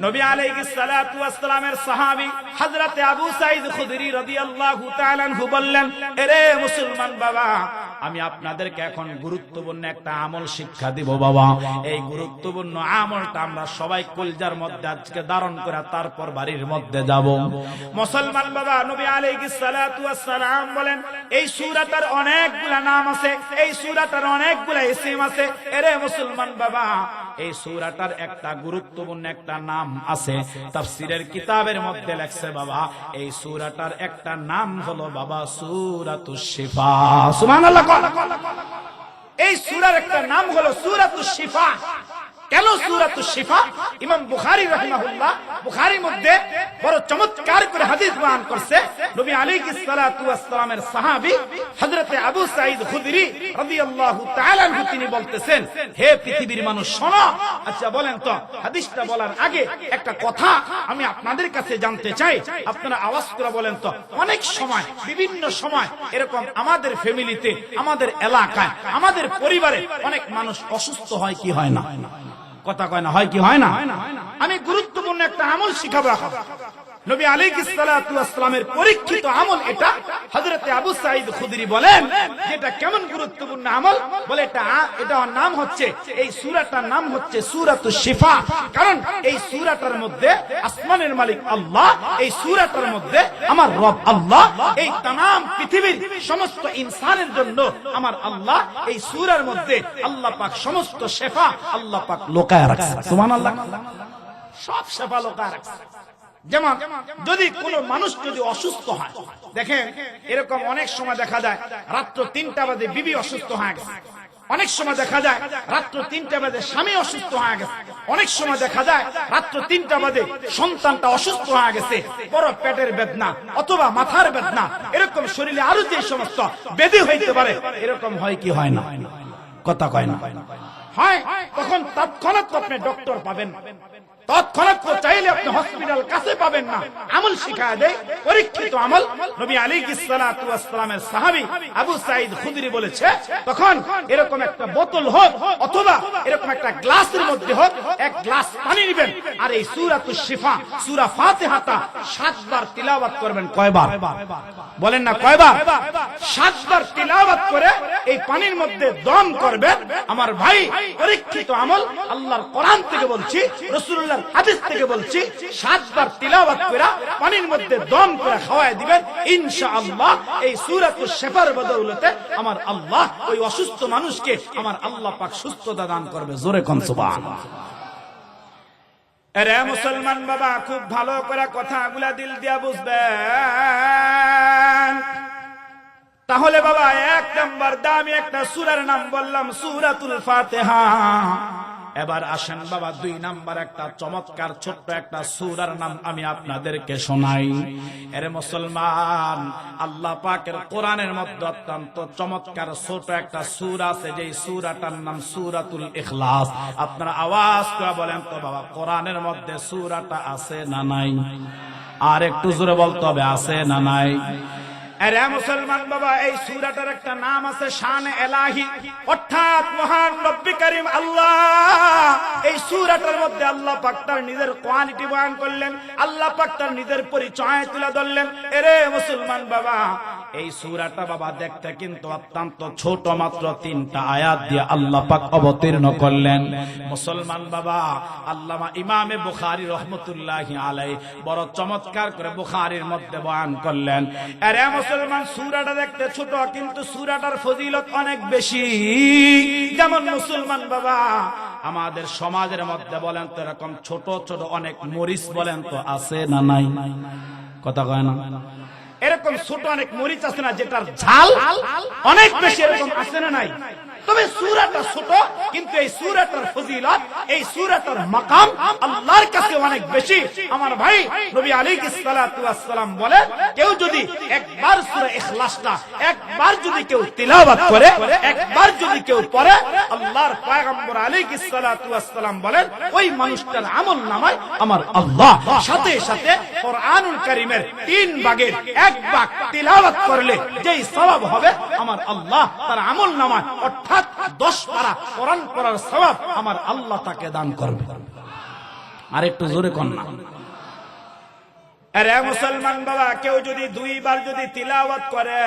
নবী আলাইহিস সালাতু ওয়াস সালামের সাহাবী হযরতে আবু সাঈদ খুদরি রাদিয়াল্লাহু তাআলা আনহু বললেন, এরে মুসলমান বাবা, আমি আপনাদেরকে এখন গুরুত্বপূর্ণ একটা আমল শিক্ষা দিব বাবা। এই গুরুত্বপূর্ণ আমলটা আমরা সবাই কলজার মধ্যে আজকে ধারণ করে তারপর বাড়ির মধ্যে যাব। মুসলমান বাবা, নবী আলাইহিস সালাতু ওয়াস সালাম বলেন, এই সূরাটার অনেকগুলা নাম আছে, এই সূরাটার অনেকগুলা ইসম আছে। এরে মুসলমান বাবা, এই সূরাটার একটা গুরুত্বপূর্ণ একটা নাম আছে, তাফসীরের কিতাবের মধ্যে লেখছে বাবা, এই সূরাটার একটা নাম হলো বাবা সূরাতুশ শিফা। সুবহানাল্লাহ। এই সূরার একটা নাম হলো সূরাতুশ শিফা। কেন সূরাতুশ শিফা? ইমাম বুখারী রাহিমাহুল্লাহ বুখারীর মধ্যে বড় চমৎকার করে হাদিস বয়ান করছে। নবী আলাইহিস সালাতু ওয়াস সালামের সাহাবী হযরতে আবু সাঈদ খুদরি রাদিয়াল্লাহু তাআলা আনহু তিনি বলতেছেন, হে পৃথিবীর মানুষ শোনো। আচ্ছা বলেন তো, হাদিসটা বলার আগে একটা কথা আমি আপনাদের কাছে জানতে চাই, আপনারা আওয়াজ করে বলেন তো। অনেক সময় বিভিন্ন সময় এরকম আমাদের ফ্যামিলিতে, আমাদের এলাকায়, আমাদের পরিবারে অনেক মানুষ অসুস্থ হয় কি হয় না? কথা কয় না, হয় কি হয় না? আমি গুরুত্বপূর্ণ একটা আমল শিখাবো এখন। নবী আলাইহিস সালাতু ওয়াস সালামের পরীক্ষিত আমল এটা। হযরতে আবু সাঈদ খুদরি বলেন, এটা কেমন গুরুত্বপূর্ণ আমল? বলে এটা নাম হচ্ছে, এই সূরাটার নাম হচ্ছে সূরাতুশ শিফা। কারণ এই সূরাটার মধ্যে আসমানের মালিক আল্লাহ, এই সূরাটার মধ্যে আমার রব আল্লাহ, এই तमाम পৃথিবীর সমস্ত ইনসানের জন্য আমার আল্লাহ এই সূরার মধ্যে আল্লাহ পাক সমস্ত শিফা আল্লাহ পাক লুকায় রাখছে। সুবহানাল্লাহ। সব শিফা লুকায় রাখছে। যেমন যদি কোনো মানুষ যদি অসুস্থ হয়, দেখেন এরকম অনেক সময় দেখা যায় রাত্র 3টা বাজে বিবি অসুস্থ হয়ে গেছে, অনেক সময় দেখা যায় রাত্র 3টা বাজে স্বামী অসুস্থ হয়ে গেছে, অনেক সময় দেখা যায় রাত্র 3টা বাজে সন্তানটা অসুস্থ হয়ে গেছে, বড় পেটের বেদনা অথবা মাথার বেদনা, এরকম শরীরে আরো যে সমস্ত ব্যাধি হইতে পারে, এরকম হয় কি হয় না? কথা কয় না, হয়। তখন তৎক্ষণাৎ আপনি ডক্টর পাবেন না, তৎক্ষণাৎ চাইলে আপনি হসপিটাল কাছে পাবেন না। আমল শিখায় দেয়, পরীক্ষিত আমল। নবী আলাইহিস সালাতু ওয়াস সালামের সাহাবী আবু সাঈদ খুদরি বলেছে, তখন এরকম একটা বোতল হোক অথবা এরকম একটা গ্লাসের মধ্যে হোক, 1 গ্লাস পানি নেবেন আর এই সূরাতুশ শিফা সূরা ফাতিহাটা 7 বার তিলাওয়াত করবেন। কয়বার? বলেন না কয়বার? 7 বার তিলাওয়াত করে এই পানির মধ্যে দম করবেন। আমার ভাই, পরীক্ষিত আমল, আল্লাহর কোরআন থেকে বলছি, রাসূলুল্লাহ হাদিস থেকে বলছি, 7 বার তিলাওয়াত করে পানির মধ্যে দম করে খাওয়ায় দিবেন। ইনশাআল্লাহ এই সূরাতুশ শিফার বদৌলতে আমার আল্লাহ ওই অসুস্থ মানুষকে আমার আল্লাহ পাক সুস্থতা দান করবে। জোরে কোন সুবহানাল্লাহ। আরে মুসলমান বাবা, খুব ভালো করে কথাগুলা দিল দিয়া বুঝবেন। তাহলে বাবা, 1 নাম্বার দামি একটা সূরার নাম বললাম সূরাতুল ফাতিহা। এবার আসেন বাবা, 2 নাম্বার একটা চমৎকার ছোট্ট একটা সূরার নাম আমি আপনাদেরকে শোনাই। এরে মুসলমান, আল্লাহ পাকের কোরআনের মধ্যে অত্যন্ত চমৎকার ছোট একটা সূরা আছে, যেই সূরাটার নাম সূরাতুল ইখলাস। আপনারা আওয়াজ করে বলেন তো বাবা, কোরআনের মধ্যে সূরাটা আছে না নাই? আর একটু জোরে বলতে হবে, আছে না নাই? আরে মুসলমান বাবা, এই সূরাটার একটা নাম আছে শানে এলাহি, অর্থাৎ মহান রব্বি করিম আল্লাহ। এই সূরাটার মধ্যে আল্লাহ পাক তার নিজের কোয়ালিটি বয়ান করলেন, আল্লাহ পাক তার নিজের পরিচয় তুলে ধরলেন। এরে মুসলমান বাবা, এই সূরাটা বাবা দেখতে কিন্তু অত্যন্ত ছোট, মাত্র 3টা আয়াত দিয়ে আল্লাহ পাক অবতীর্ণ করলেন। মুসলমান বাবা, আল্লামা ইমামে বুখারী রহমাতুল্লাহি আলাইহি বড় চমৎকার করে বুখারীর মধ্যে বয়ান করলেন। আরে মুসলমান, সূরাটা দেখতে ছোট কিন্তু সূরাটার ফজিলত অনেক বেশি। যেমন মুসলমান বাবা, আমাদের সমাজের মধ্যে বলেন তো এরকম ছোট ছোট অনেক মরিচ বলেন তো আছে না নাই? কথা কয় না? এরকম ছোট অনেক মরিচ আছে না, যেটার ঝাল অনেক বেশি, এরকম আছে না নাই? তবে সূরাটা ছোট, কিন্তু এই সূরাটার ফজিলত, এই সূরাটার মাকাম আল্লাহর কাছে অনেক বেশি। আমার ভাই নবী আলাইহিস সালাতু ওয়াস সালাম বলেন, কেউ যদি একবার সূরা ইখলাসটা একবার যদি কেউ তিলাওয়াত করে, একবার যদি কেউ পড়ে, আল্লাহর পয়গম্বর আলাইহিস সালাতু ওয়াস সালাম বলেন ওই মানুষটার আমল নামায় আমার আল্লাহ সাথে সাথে কোরআনুল কারীমের 3 ভাগের 1 ভাগ তিলাওয়াত করলে যেই সওয়াব হবে, আমার আল্লাহ তার আমল নামায় অর্থাৎ 10 পারা কোরআন পড়ার সওয়াব আমার আল্লাহ তাকে দান করবে। আর একটু জোরে কোন না। আরে মুসলমান বাবা, কেউ যদি 2 বার যদি তিলাওয়াত করে,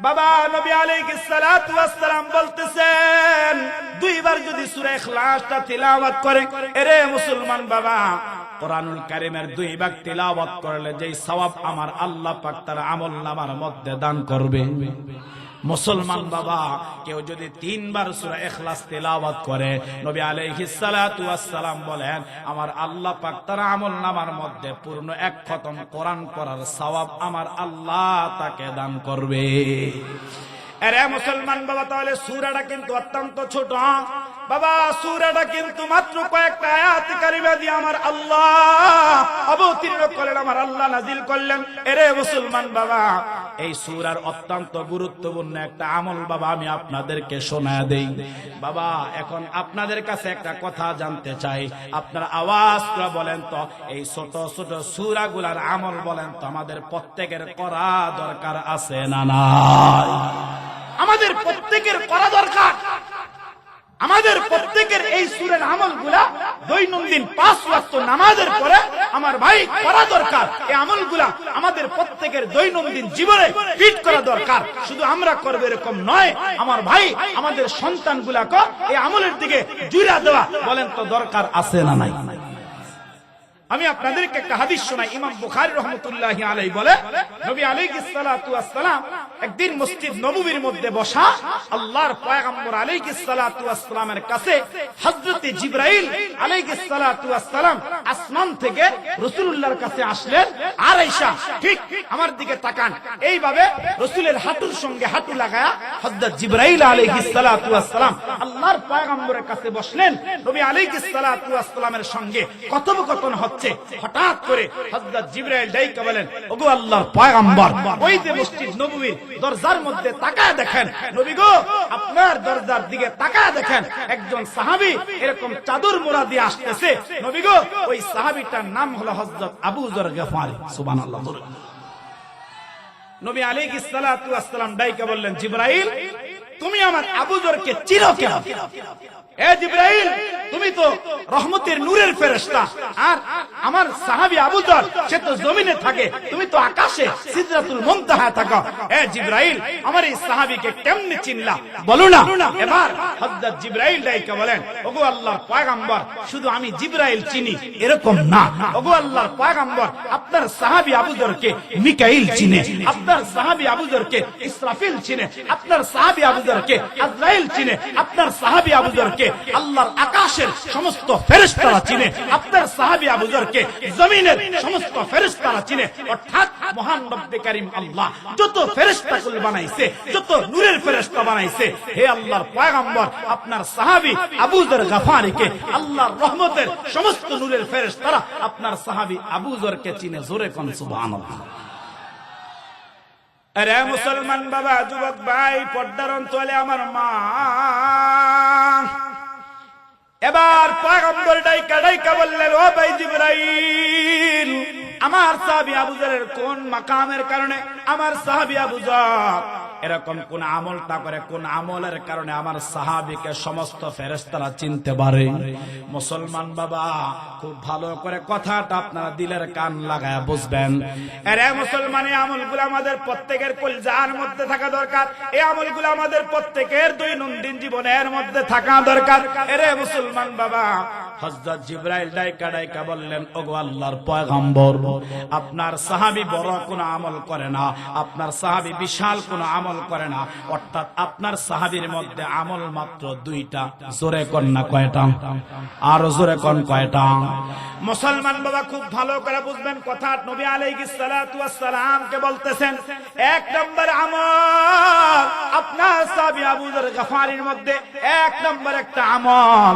বাবা নবী আলাইহিস সালাতু ওয়াস সালাম বলতেছেন 2 বার যদি সূরা ইখলাসটা তিলাওয়াত করে, আরে মুসলমান বাবা, কোরআনুল কারীমের 2 ভাগ তিলাওয়াত করলে যেই সওয়াব আমার আল্লাহ পাক তার আমলনামার মধ্যে দান করবে। মুসলমান বাবা, কেউ যদি 3 বার সূরা ইখলাস তিলাওয়াত করে, নবী আলাইহিস সালাতু ওয়াস সালাম বলেন আমার আল্লাহ পাক তার আমলনামার মধ্যে পূর্ণ 1 খতম কোরআন পড়ার সওয়াব আমার আল্লাহ তাকে দান করবে। আরে মুসলমান বাবা, তাহলে সূরাটা কিন্তু অত্যন্ত ছোট বাবা, সূরাটা কিন্তু মাত্র কয়েকটা আয়াত কারিমা দিয়ে আমার আল্লাহ অবতীর্ণ করলেন, আমার আল্লাহ নাজিল করলেন। আরে মুসলমান বাবা, এই সূরার অত্যন্ত গুরুত্বপূর্ণ একটা আমল বাবা আমি আপনাদেরকে শোনায় দেই। বাবা এখন আপনাদের কাছে একটা কথা জানতে চাই, আপনারা আওয়াজ করে বলেন তো, এই ছোট ছোট সূরাগুলার আমল বলেন তো আমাদের প্রত্যেকের করা দরকার আছে না নাই? আমাদের প্রত্যেকের করা দরকার। আমাদের প্রত্যেকের এই সূরার আমলগুলা দৈনন্দিন 5 ওয়াক্ত নামাজের পরে আমার ভাই করা দরকার। এই আমলগুলা আমাদের প্রত্যেকের দৈনন্দিন জীবনে ফিট করা দরকার। শুধু আমরা করব এরকম নয়, আমার ভাই আমাদের সন্তানগুলাকে এই আমলের দিকে জুড়ে দেওয়া বলেন তো দরকার আছে না নাই? আমি আপনাদেরকে একটা হাদিস শোনাই। ইমাম বুখারী রাহমাতুল্লাহি আলাইহি বলে, নবী আলাইহিস সালাতু ওয়াস সালাম একদিন মসজিদ নববীর মধ্যে বসা, আল্লাহর পয়গম্বর আলাইহিস সালাতু ওয়াস সালামের কাছে হযরত জিবরাইল আলাইহিস সালাতু ওয়াস সালাম আসমান থেকে রাসূলুল্লাহর কাছে আসলেন। আর আয়েশা ঠিক আমার দিকে তাকান, এইভাবে রাসূলের হাঁটুর সঙ্গে হাঁটু লাগায়া হযরত জিবরাইল আলাইহিস সালাতু ওয়াস সালাম আল্লাহর পয়গম্বরের কাছে বসলেন। নবী আলাইহিস সালাতু ওয়াস সালামের সঙ্গে কথোপকথন হচ্ছে। হঠাৎ করে হযরত জিবরাইল ডাইকা বলেন, ওগো আল্লাহর পয়গম্বর, ওই যে মসজিদ নববীর দরজার মধ্যে তাকায় দেখেন, নবী গো আপনার দরজার দিকে তাকায় দেখেন, একজন সাহাবী এরকম চাদর মোড়া দিয়ে আসতেছে। নবী গো ওই সাহাবীটার নাম হলো হযরত আবু যর গফারি। সুবহানাল্লাহ। নবী আলাইহিস সালাতু ওয়াস সালাম ডাইকা বললেন, জিবরাইল তুমি আমার আবু যরকে চিনো কেন? এ জিবরাইল, তুমি তো রহমতের নূরের ফেরেশতা, আর আমার সাহাবী আবু যর সে তো জমিনে থাকে, তুমি তো আকাশে সিদরাতুল মুনতাহা থাকো। এ জিবরাইল, আমার এই সাহাবীকে কেমনে চিনলা বলো না? এবার হযরত জিবরাইল ডাইকা বলেন, ওগো আল্লাহর পয়গম্বর, শুধু আমি জিবরাইল চিনি এরকম না, ওগো আল্লাহর পয়গম্বর, আপনার সাহাবী আবু যরকে মিকাইল চিনে, আপনার সাহাবী আবু যরকে ইসরাফিল চিনে, আপনার সাহাবী আবু যরকে আজরাইল চিনে, আপনার সাহাবী আবু যরকে আল্লাহর আকাশের সমস্ত ফেরেশতারা চিনে, আপনার সাহাবী আবু যরকে জমিনের সমস্ত ফেরেশতারা চিনে। অর্থাৎ মহান রব্বে কারীম আল্লাহ যত ফেরেশতাকুল বানাইছে, যত নূরের ফেরেশতা বানাইছে, হে আল্লাহর পয়গম্বর, আপনার সাহাবী আবু যর গফারিকে আল্লাহর রহমতের সমস্ত নূরের ফেরেশতারা আপনার সাহাবী আবু যরকে চিনে। জোরে কোন সুবহানাল্লাহ। আরে মুসলমান বাবা, যুবক ভাই, পর্দার অঞ্চলে আমার মা, এবার পয়গম্বর ডাইকা ডাইকা বললেন, ও ভাই জিবরাইল, আমার সাহাবী আবু যরের কোন মাকামের কারণে আমার সাহাবী আবু যর এরকম কোন আমলটা করে, কোন আমলের কারণে আমার সাহাবীকে সমস্ত ফেরেশতারা চিনতে পারে? মুসলমান বাবা, খুব ভালো করে কথাটা আপনারা দিলের কান লাগায় বুঝবেন। আরে মুসলমান, এই আমলগুলো আমাদের প্রত্যেকের কলজার মধ্যে থাকা দরকার। এই আমলগুলো আমাদের প্রত্যেকের দৈনন্দিন জীবনের মধ্যে থাকা দরকার। আরে মুসলমান বাবা, হযরত জিবরাইল ডাইকা বললেন, ওগো আল্লাহর পয়গম্বর, আপনার সাহাবী বড় কোনো আমল করে না, আপনার সাহাবী বিশাল কোনো আমল করে না, অর্থাৎ আপনার সাহাবীর মধ্যে আমল মাত্র 2টা। জোরে কোন না কয়টা? আর জোরে কোন কয়টা? মুসলমান বাবা খুব ভালো করে বুঝবেন কথা। নবী আলাইহিস সালাতু ওয়াস সালাম কে বলতেছেন, 1 নম্বর আমল আপনার সাহাবী আবু যর গফারির মধ্যে 1 নম্বর একটা আমল,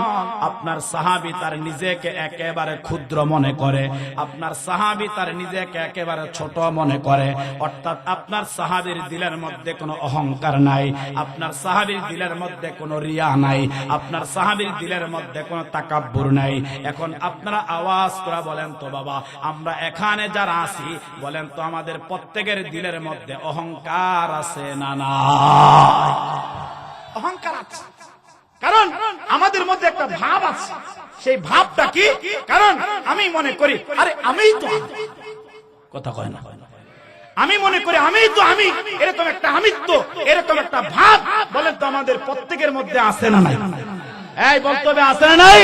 আপনার সাহাবী তার নিজেকে একেবারে ক্ষুদ্র মনে করে, আপনার সাহাবী তার নিজেকে একেবারে ছোট মনে করে, অর্থাৎ আপনার সাহাবীর দিলের মধ্যে কোনো অহংকার নাই, আপনার সাহাবীর দিলের মধ্যে কোনো রিয়া নাই, আপনার সাহাবীর দিলের মধ্যে কোনো তাকাব্বুর নাই। এখন আপনারা আওয়াজ করে বলেন তো বাবা, আমরা এখানে যারা আছি বলেন তো আমাদের প্রত্যেকের দিলের মধ্যে অহংকার আছে না নাই? অহংকার আছে, কারণ আমাদের মধ্যে একটা ভাব আছে। সেই ভাবটা কি? কারণ আমি মনে করি আরে আমিই তো, কথা কয় না, আমি মনে করি আমিই তো আমি, এরকম একটা আমিত্ব, এরকম একটা ভাব বলেন তো আমাদের প্রত্যেকের মধ্যে আছে না নাই? এই বলতে হবে আছে না নাই?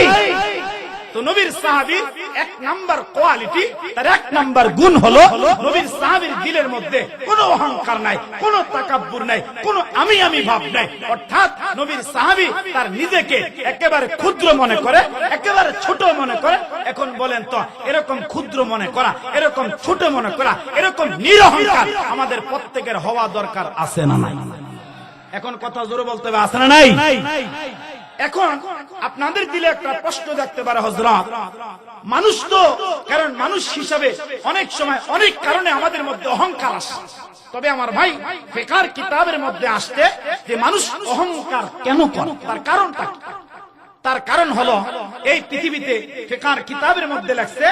তো নবীর সাহাবীর 1 নাম্বার কোয়ালিটি, তার 1 নাম্বার গুণ হলো নবীর সাহাবীর দিলের মধ্যে কোনো অহংকার নাই, কোনো তাকাব্বুর নাই, কোনো আমি ভাব নাই। অর্থাৎ নবীর সাহাবী তার নিজেকে একেবারে ক্ষুদ্র মনে করে, একেবারে ছোট মনে করে। এখন বলেন তো এরকম ক্ষুদ্র মনে করা, এরকম ছোট মনে করা, এরকম নিরহংকার আমাদের প্রত্যেকের হওয়া দরকার আছে না নাই? এখন কথা জোরে বলতে হবে আছে না নাই? এখন আপনাদের দিলে একটা প্রশ্ন দেখতে পারে, হযরত মানুষ তো, কারণ মানুষ হিসাবে অনেক সময় অনেক কারণে আমাদের মধ্যে অহংকার আসে। তবে আমার ভাই ফিকহের কিতাবের মধ্যে আসছে যে মানুষ অহংকার কেন করে, তার কারণটা কি? তার কারণ হলো এই পৃথিবীতে, ফিকহের কিতাবের মধ্যে লেখছে,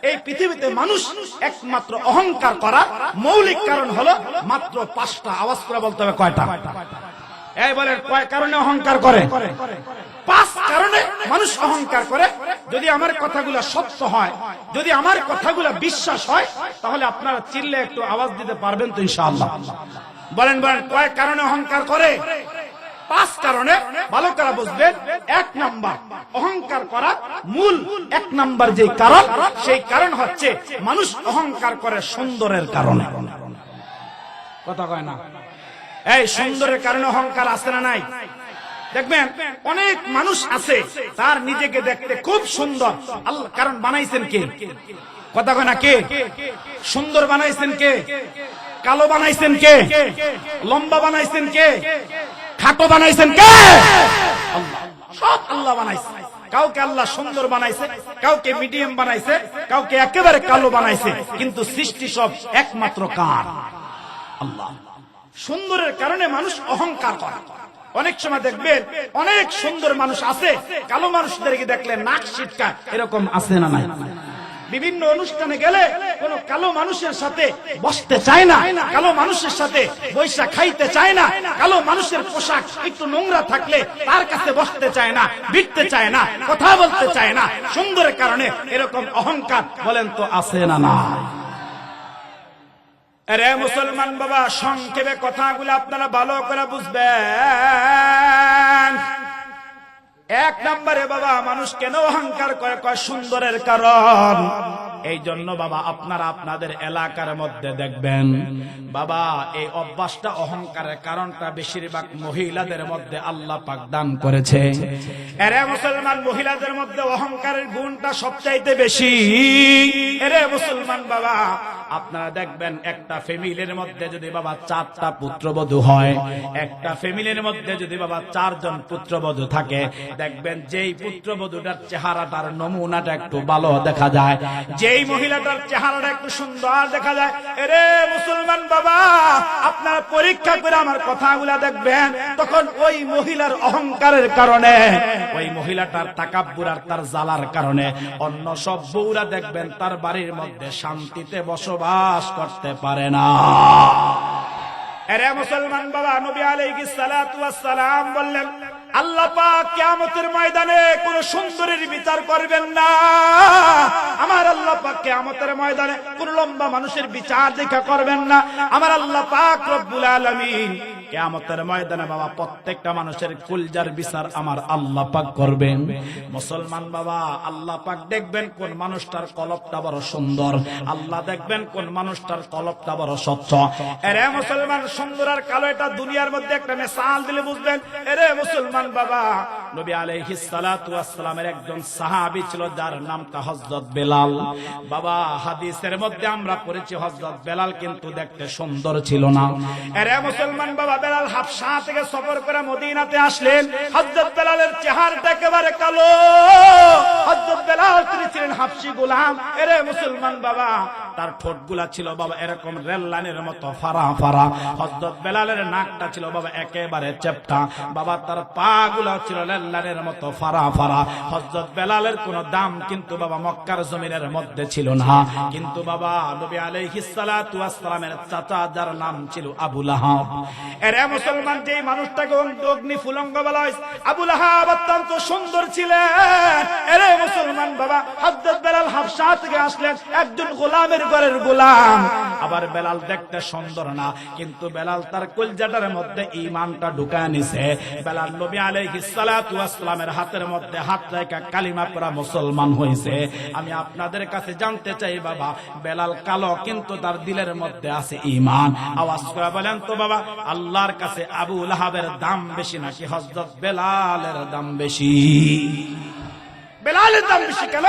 এই পৃথিবীতে মানুষ একমাত্র অহংকার করার মৌলিক কারণ হলো মাত্র 5টা। আওয়াজ করে বলতে হবে কয়টা? এই বলেন কয় কারণে অহংকার করে? 5 কারণে মানুষ অহংকার করে। যদি আমার কথাগুলো সত্য হয়, যদি আমার কথাগুলো বিশ্বাস হয়, তাহলে আপনারা চিল্লে একটু আওয়াজ দিতে পারবেন তো ইনশাআল্লাহ? বলেন বলেন কয় কারণে অহংকার করে? 5 কারণে। ভালো করে বুঝবেন। 1 নাম্বার অহংকার করা মূল 1 নাম্বার যে কারণ, সেই কারণ হচ্ছে মানুষ অহংকার করে সুন্দরের কারণে। কথা কয় না? এই সুন্দরের কারণে অহংকার আছে না নাই? দেখবেন অনেক মানুষ আছে তার নিজেকে দেখতে খুব সুন্দর, আল্লাহ কারণ বানাইছেন কে? কথা কয় না? কে সুন্দর বানাইছেন? কে কালো বানাইছেন? কে লম্বা বানাইছেন? কে খাটো বানাইছেন? কে? আল্লাহ। সব আল্লাহ বানাইছে। কাউকে আল্লাহ সুন্দর বানাইছে, কাউকে মিডিয়াম বানাইছে, কাউকে একেবারে কালো বানাইছে, কিন্তু সৃষ্টি সব একমাত্র কার? আল্লাহ। সুন্দরের কারণে মানুষ অহংকার করে। অনেক সময় দেখবেন অনেক সুন্দর মানুষ আছে, কালো মানুষদেরকে দেখলে নাক ছিটকা, এরকম আছে না নাই? বিভিন্ন অনুষ্ঠানে গেলে কোন কালো মানুষের সাথে বসতে চায় না, কালো মানুষের সাথে বৈশা খাইতে চায় না, কালো মানুষের পোশাক একটু নোংরা থাকলে তার কাছে বসতে চায় না, ভিড়তে চায় না, কথা বলতে চায় না। সুন্দরের কারণে এরকম অহংকার বলেন তো আছে না না? আরে মুসলমান বাবা, সংক্ষেপে কথাগুলো আপনারা ভালো করে বুঝবেন। 1 নম্বরে বাবা মানুষ কেন অহংকার করে? কয় সুন্দরের কারণ। এই জন্য বাবা আপনারা আপনাদের এলাকার মধ্যে দেখবেন বাবা এই অভ্যাসটা, অহংকারের কারণটা বেশিরভাগ মহিলাদের মধ্যে আল্লাহ পাক দান করেছে। এরে মুসলমান, মহিলাদের মধ্যে অহংকারের গুণটা সবচাইতে বেশি। এরে মুসলমান বাবা, আপনারা দেখবেন একটা ফ্যামিলির মধ্যে যদি বাবা 4টা পুত্রবধূ হয়, একটা ফ্যামিলির মধ্যে যদি বাবা 4 জন পুত্রবধূ থাকে, দেখবেন যেই পুত্রবধূটার চেহারাটার নমুনাটা একটু ভালো দেখা যায়, যেই মহিলাটার চেহারাটা একটু সুন্দর দেখা যায়, এরে মুসলমান বাবা আপনারা পরীক্ষা করে আমার কথাগুলা দেখবেন, তখন ওই মহিলার অহংকারের কারণে, ওই মহিলাটার তাকাব্বুর আর তার জ্বালার কারণে অন্য সব বউরা দেখবেন তার বাড়ির মধ্যে শান্তিতে বসবাস করতে পারে না। এরে মুসলমান বাবা, নবী আলাইহিস সালাতু ওয়াস সালাম বললেন আল্লাহ পাক কিয়ামতের ময়দানে কোন সুন্দরীর বিচার করবেন না। আমার আল্লাহ পাক কিয়ামতের ময়দানে কোন লম্বা মানুষের বিচার দেখা করবেন না। আমার আল্লাহ পাক রব্বুল আলামিন কিয়ামতের ময়দানে বাবা প্রত্যেকটা মানুষের কলজার বিচার আমার আল্লাহ পাক করবেন। মুসলমান বাবা, আল্লাহ পাক দেখবেন কোন মানুষটার কলবটা বড় সুন্দর, আল্লাহ দেখবেন কোন মানুষটার কলবটা বড় স্বচ্ছ। এরে মুসলমান, সুন্দর আর কালো এটা দুনিয়ার মধ্যে একটা মিসাল দিলে বুঝবেন। এরে মুসলমান বাবা, নবী আলাইহিস সালাতু ওয়াস সালামের একজন সাহাবী ছিল যার নামটা হযরত বেলাল। বাবা হাদিসের মধ্যে আমরা পড়েছি হযরত বেলাল কিন্তু দেখতে সুন্দর ছিল না। এরে মুসলমান বাবা, বেলাল হাবশা থেকে সফর করে মদিনাতে আসলেন। হযরত বেলালের চেহারাটা একেবারে কালো। হযরত বেলাল তিনি ছিলেন হাবশী গোলাম। এরে মুসলমান বাবা, তার ঠোঁটগুলা ছিল বাবা এরকম রেল লাইনের মতো ফাড়া ফাড়া। হযরত বেলালের নাকটা ছিল বাবা একেবারে চেপটা। বাবা তার পা গুলা ছিল রেল লাইনের মতো ফাড়া ফাড়া। হযরত বেলালের কোনো দাম কিন্তু বাবা মক্কার জমিনের মধ্যে ছিল না। কিন্তু বাবা নবী আলাইহিস সালাতু ওয়াস সালামের চাচা যার নাম ছিল আবু লাহাব। এরে মুসলমান, যে মানুষটাকে অগ্নি ফুলঙ্গ বলা হয়, আবু লাহাব অত্যন্ত সুন্দর ছিলেন। এরে মুসলমান বাবা, হযরত বেলাল হাবশা থেকে আসলেন একজন গোলামের ঘরের গোলাম। আবার বেলাল দেখতে সুন্দর না, কিন্তু বেলাল তার কলজাটার মধ্যে ঈমানটা ঢুকায় নিছে। বেলাল নবী আলাইহিস সালাতু ওয়াস সালামের হাতের মধ্যে হাত রেখে কালিমা পড়া মুসলমান হয়েছে। আমি আপনাদের কাছে জানতে চাই বাবা, বেলাল কালো কিন্তু তার দিলের মধ্যে আছে ঈমান। আওয়াজ করে বলেন তো বাবা, আল্লাহর কাছে আবু লাহাবের দাম বেশি নাকি হযরত বেলালের দাম বেশি? বেলালের দাম বেশি কেন?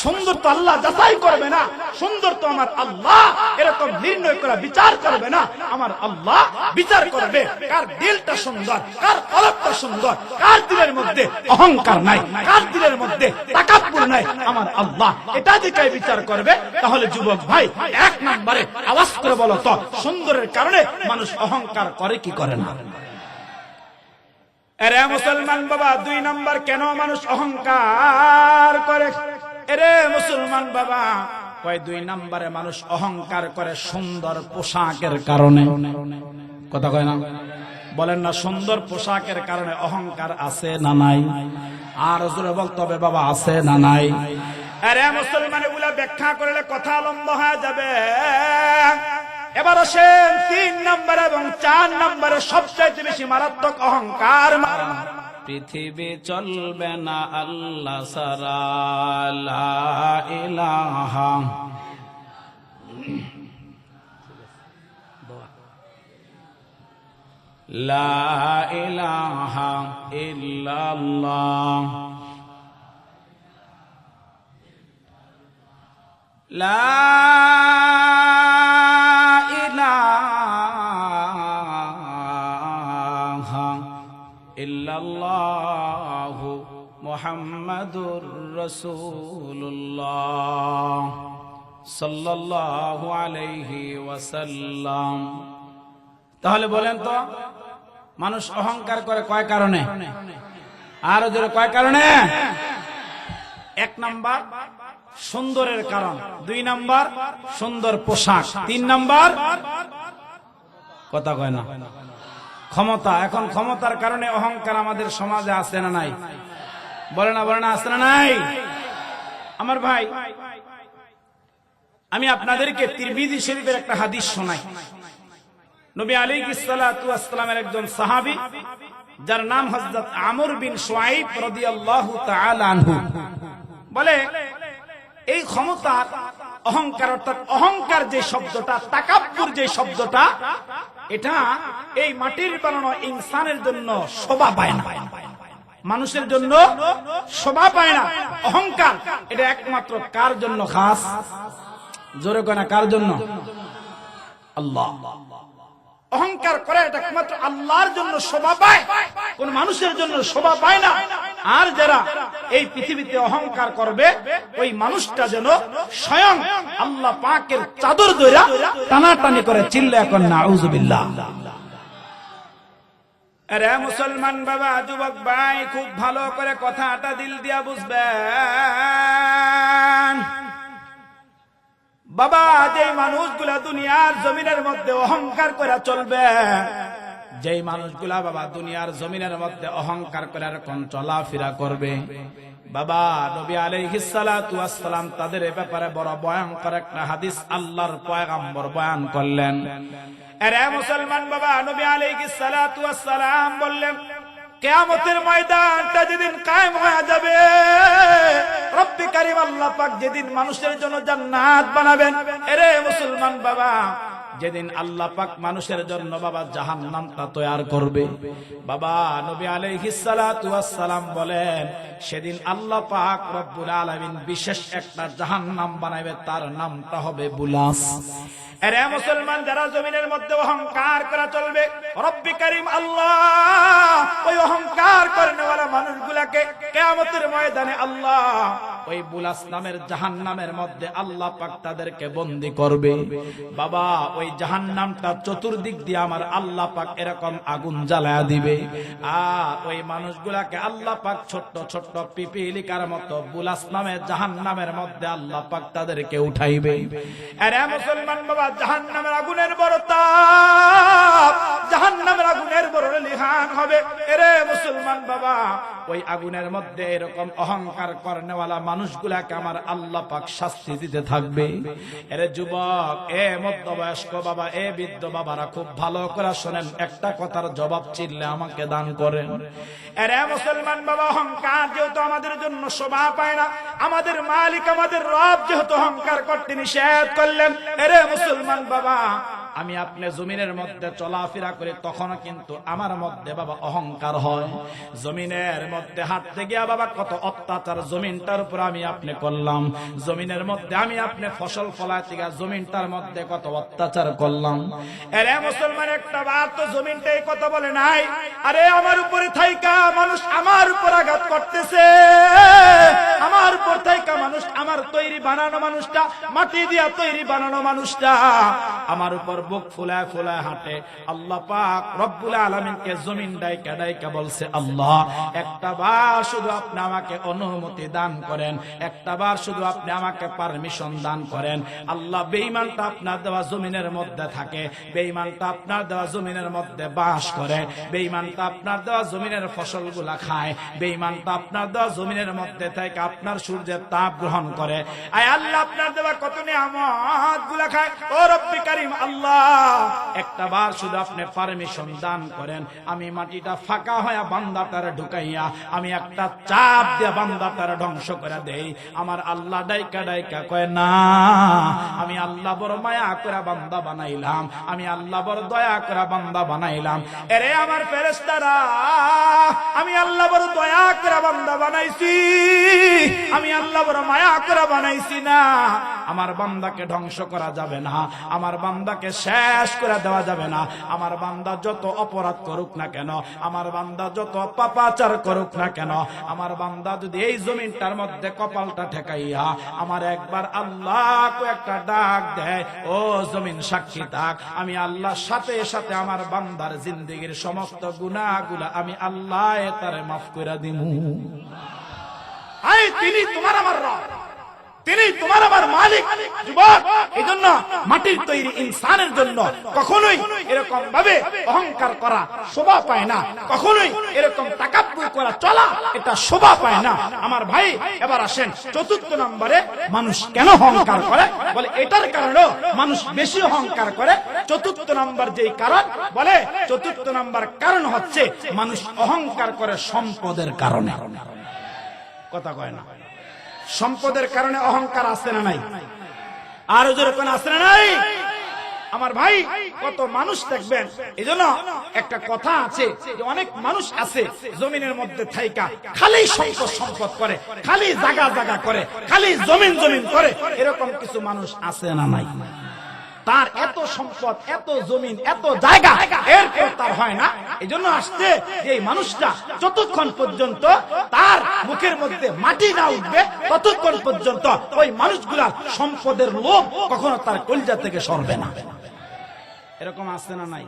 সুন্দর তো আল্লাহ যাচাই করবে না, সুন্দর তো আমার আল্লাহ এরকম নির্ণয় করে বিচার করবে না। আমার আল্লাহ বিচার করবে কার দিলটা সুন্দর, কার কলবটা সুন্দর, কার দিলের মধ্যে অহংকার নাই, কার দিলের মধ্যে তাকাব্বুর নাই। আমার আল্লাহ এটা দেখে বিচার করবে। তাহলে যুবক ভাই, এক নম্বরে আওয়াজ করে বলো তো, সুন্দরের কারণে মানুষ অহংকার করে কি করে না? এরে মুসলমান বাবা, দুই নাম্বার কেন মানুষ অহংকার করে? এরে মুসলমান বাবা, কয় দুই নাম্বারে মানুষ অহংকার করে সুন্দর পোশাকের কারণে। কথা কয় না? বলেন না, সুন্দর পোশাকের কারণে অহংকার আছে না নাই? আর জোরে বলতে হবে বাবা, আছে না নাই? আরে মুসলমান, এগুলা ব্যাখ্যা করলে কথা লম্বা হয়ে যাবে। এবার আসেন 3 নম্বর এবং 4 নম্বরে সবচেয়ে বেশি মারাত্মক অহংকার। পৃথিবী চলবে না আল্লাহ ছাড়া, লা ইলাহা লা ইলাহা ইল্লাল্লাহ, লা ইল্লাল্লাহু মুহাম্মাদুর রাসূলুল্লাহ সাল্লাল্লাহু আলাইহি ওয়াসাল্লাম। তাহলে বলেন তো, মানুষ অহংকার করে কয় কারণে? আরো জোরে, কয় কারণে? 1 নাম্বার সুন্দরের কারণ, 2 নাম্বার সুন্দর পোশাক, 3 নাম্বার কথা কয় না ক্ষমতা। এখন ক্ষমতার কারণে অহংকার আমাদের সমাজে আছে না নাই? বলে না, বলে না, আছে না নাই? আমার ভাই, আমি আপনাদেরকে তিরমিজি শরীফের একটা হাদিস শোনাই। নবী আলাইহিস সালাতু ওয়াস সালামের একজন সাহাবী যার নাম হযরত আমর বিন শুআইব রাদিয়াল্লাহু তাআলা আনহু বলে, এই ক্ষমতা অহংকার, অর্থাৎ অহংকার যে শব্দটা, তাকাব্বুর যে শব্দটা, এটা এই মাটির বানানো ইনসানের জন্য শোভা পায় না, মানুষের জন্য শোভা পায় না। অহংকার এটা একমাত্র কার জন্য খাস? জোরে কয় না, কার জন্য? আল্লাহ। অহংকার করে এটা একমাত্র আল্লাহর জন্য শোভা পায়, কোন মানুষের জন্য শোভা পায় না। আর যারা এই পৃথিবীতে অহংকার করবে, ওই মানুষটা যেন স্বয়ং আল্লাহ পাকের চাদর ধরে টানাটানি করে চিল্লা এখন নাউযুবিল্লাহ। আরে মুসলমান বাবা, যুবক ভাই, খুব ভালো করে কথাটা দিল দিয়া বুঝবেন। বাবা, যে মানুষগুলা দুনিয়ার জমিনের মধ্যে অহংকার করে চলবে, যেই মানুষগুলা বাবা দুনিয়ার জমিনের মধ্যে অহংকার করে এরকম চলাফেরা করবে, বাবা নবী আলাইহিস সালাতু ওয়াস সালাম তাদের এই ব্যাপারে বড় ভয়ঙ্কর একটা হাদিস আল্লাহর পয়গম্বর বয়ান করলেন। আরে মুসলমান বাবা, নবী আলাইহিস সালাতু ওয়াস সালাম বললেন, কিয়ামতের ময়দানটা যেদিন কায়েম হয়ে যাবে, রব্বি কারীম আল্লাহ পাক যেদিন মানুষের জন্য জান্নাত বানাবেন, আরে মুসলমান বাবা, যেদিন আল্লাহ পাক মানুষের জন্য বাবা জাহান্নামটা তৈরি করবে, বাবা নবী আলাইহিস সালাতু ওয়াস সালাম বলেন, সেদিন আল্লাহ পাক রব্বুল আলামিন বিশেষ একটা জাহান্নাম বানাবে, তার নামটা হবে বুলাস। আরে মুসলমান, যারা জমিনের মধ্যে অহংকার করে চলবে, রব্বি কারীম আল্লাহ ওই অহংকার করেনেওয়ালা মানুষগুলাকে কিয়ামতের ময়দানে আল্লাহ ওই বুলাস নামের জাহান্নামের মধ্যে আল্লাহ পাক তাদেরকে বন্দী করবে। বাবা ওই জাহান্নামটা চতুর্দিক দিয়ে আমার আল্লাহ পাক এরকম আগুন জ্বালায়া দিবে, আর ওই মানুষগুলাকে আল্লাহ পাক ছোট্ট ছোট্ট পিপিলিকার মতো বুলাস নামের জাহান্নামের মধ্যে আল্লাহ পাক তাদেরকে উঠাইবে। আরে মুসলমান বাবা, জাহান্নামের আগুনের বড় তাপ, জাহান্নামের আগুনের বড় লিহান হবে। এরে মুসলমান বাবা, ওই আগুনের মধ্যে এরকম অহংকার করেনেওয়ালা মানুষগুলাকে আমার আল্লাহ পাক শাস্তি দিতে থাকবে। এরে যুবক, এ মধ্যবয়স্ক বাবা, এ বৃদ্ধ বাবারা খুব ভালো করে শোনেন, একটা কথার জবাব চিনলে আমাকে দান করেন। এরে মুসলমান বাবা, অহংকার যেহেতু আমাদের জন্য শোভা পায় না, আমাদের মালিক আমাদের রব যেহেতু অহংকার করতে নিষেধ করলেন, এরে মুসলমান বাবা, আমি আপনি জমিনের মধ্যে চলাফেরা করে তখনও কিন্তু আমার মধ্যে বাবা অহংকার হয়। জমিনের মধ্যে হাঁটতে গিয়া বাবা কত অত্যাচার জমিনটার উপর আমি আপনি করলাম, জমিনের মধ্যে আমি আপনি ফসল ফলাতে গিয়া জমিনটার মধ্যে কত অত্যাচার করলাম। আরে মুসলমান, একটা বার তো জমিনটাই কত বলে নাই, আরে আমার উপরে থাইকা মানুষ আমার উপর আঘাত করতেছে, আমার উপর থাইকা মানুষ, আমার তৈরি বানানো মানুষটা, মাটি দিয়া তৈরি বানানো মানুষটা আমার উপর বুক ফুলায় ফুলায় হাঁটে। আল্লাহ পাক রব্বুল আলামিনকে জমিন ডাইকা ডাইকা বলছে, আল্লাহ একটা বার শুধু আপনি আমাকে অনুমতি দান করেন, একটা বার শুধু আপনি আমাকে পারমিশন দান করেন। আল্লাহ, বেঈমানটা আপনার দেওয়া জমিনের মধ্যে থাকে, বেঈমানটা আপনার দেওয়া জমিনের মধ্যে বাস করে, বেঈমানটা আপনার দেওয়া জমিনের ফসলগুলা খায়, বেঈমানটা আপনার দেওয়া জমিনের মধ্যে থেকে আপনার সূর্যের তাপ গ্রহণ করে। আয় আল্লাহ, আপনার দেওয়া কত নিয়ামত গুলা খায়। ও রব্বি কারীম আল্লাহ, একটা বার শুধু আপনি পারমিশন দান করেন, আমি মাটিটা ফাঁকা হয়ে বান্দাটারে ঢুকাইয়া আমি একটা চাপ দিয়ে বান্দাটারে ধ্বংস করে দেই। আমার আল্লাহ ডাইকা ডাইকা কয়, না, আমি আল্লাহ বড় মায়া করে বান্দা বানাইলাম, আমি আল্লাহ বড় দয়া করে বান্দা বানাইলাম। এরে আমার ফেরেশতারা, আমি আল্লাহ বড় দয়া করে বান্দা বানাইছি, আমি আল্লাহ বড় মায়া করে বানাইছি না। আমার বান্দাকে ধ্বংস করা যাবে না, আমার বান্দাকে শেষ করে দেওয়া যাবে না। আমার বান্দা যত অপরাধ করুক না কেন, আমার বান্দা যত পাপাচার করুক না কেন, আমার বান্দা যদি এই জমিনটার মধ্যে কপালটা ঠেকাইয়া আমার একবার আল্লাহ একটা ডাক দেয়, ও জমিন সাক্ষী থাক, আমি আল্লাহর সাথে সাথে আমার বান্দার জিন্দেগির সমস্ত গুনাহগুলা আমি আল্লাহ তারে মাফ করে দিমু। তিনি তোমার আমার রব, তিনি তোমার আমার মালিক। যুবক, এই জন্য মাটির তৈরি ইনসানের জন্য কখনোই এরকম ভাবে অহংকার করা শোভা পায় না, কখনোই এরকম তাকাব্বুর করা চলা এটা শোভা পায় না। আমার ভাই, এবার আসেন চতুর্থ নম্বরে, মানুষ কেন অহংকার করে? বলে এটার কারণেও মানুষ বেশি অহংকার করে। চতুর্থ নম্বর যেই কারণ, বলে চতুর্থ নম্বর কারণ হচ্ছে মানুষ অহংকার করে সম্পদের কারণে। কথা কয় না? সম্পদের কারণে অহংকার আছে না নাই? আরো যেরকম আছে না নাই? আমার ভাই, কত মানুষ দেখবেন। এই জন্য একটা কথা আছে যে অনেক মানুষ আছে জমিনের মধ্যে থাইকা খালি সম্পদ সম্পদ করে, খালি জায়গা জায়গা করে, খালি জমিন জমিন করে, এরকম কিছু মানুষ আছে না নাই? তার এত সম্পদ, এত জমিন, এত জায়গা, এরপর তার হয় না। এই জন্য আসছে যে এই মানুষটা যতক্ষণ পর্যন্ত তার মুখের মধ্যে মাটি না উঠবে ততক্ষণ পর্যন্ত ওই মানুষগুলার সম্পদের লোভ কখনো তার কলিজা থেকে সরবে না। এরকম আছে না নাই?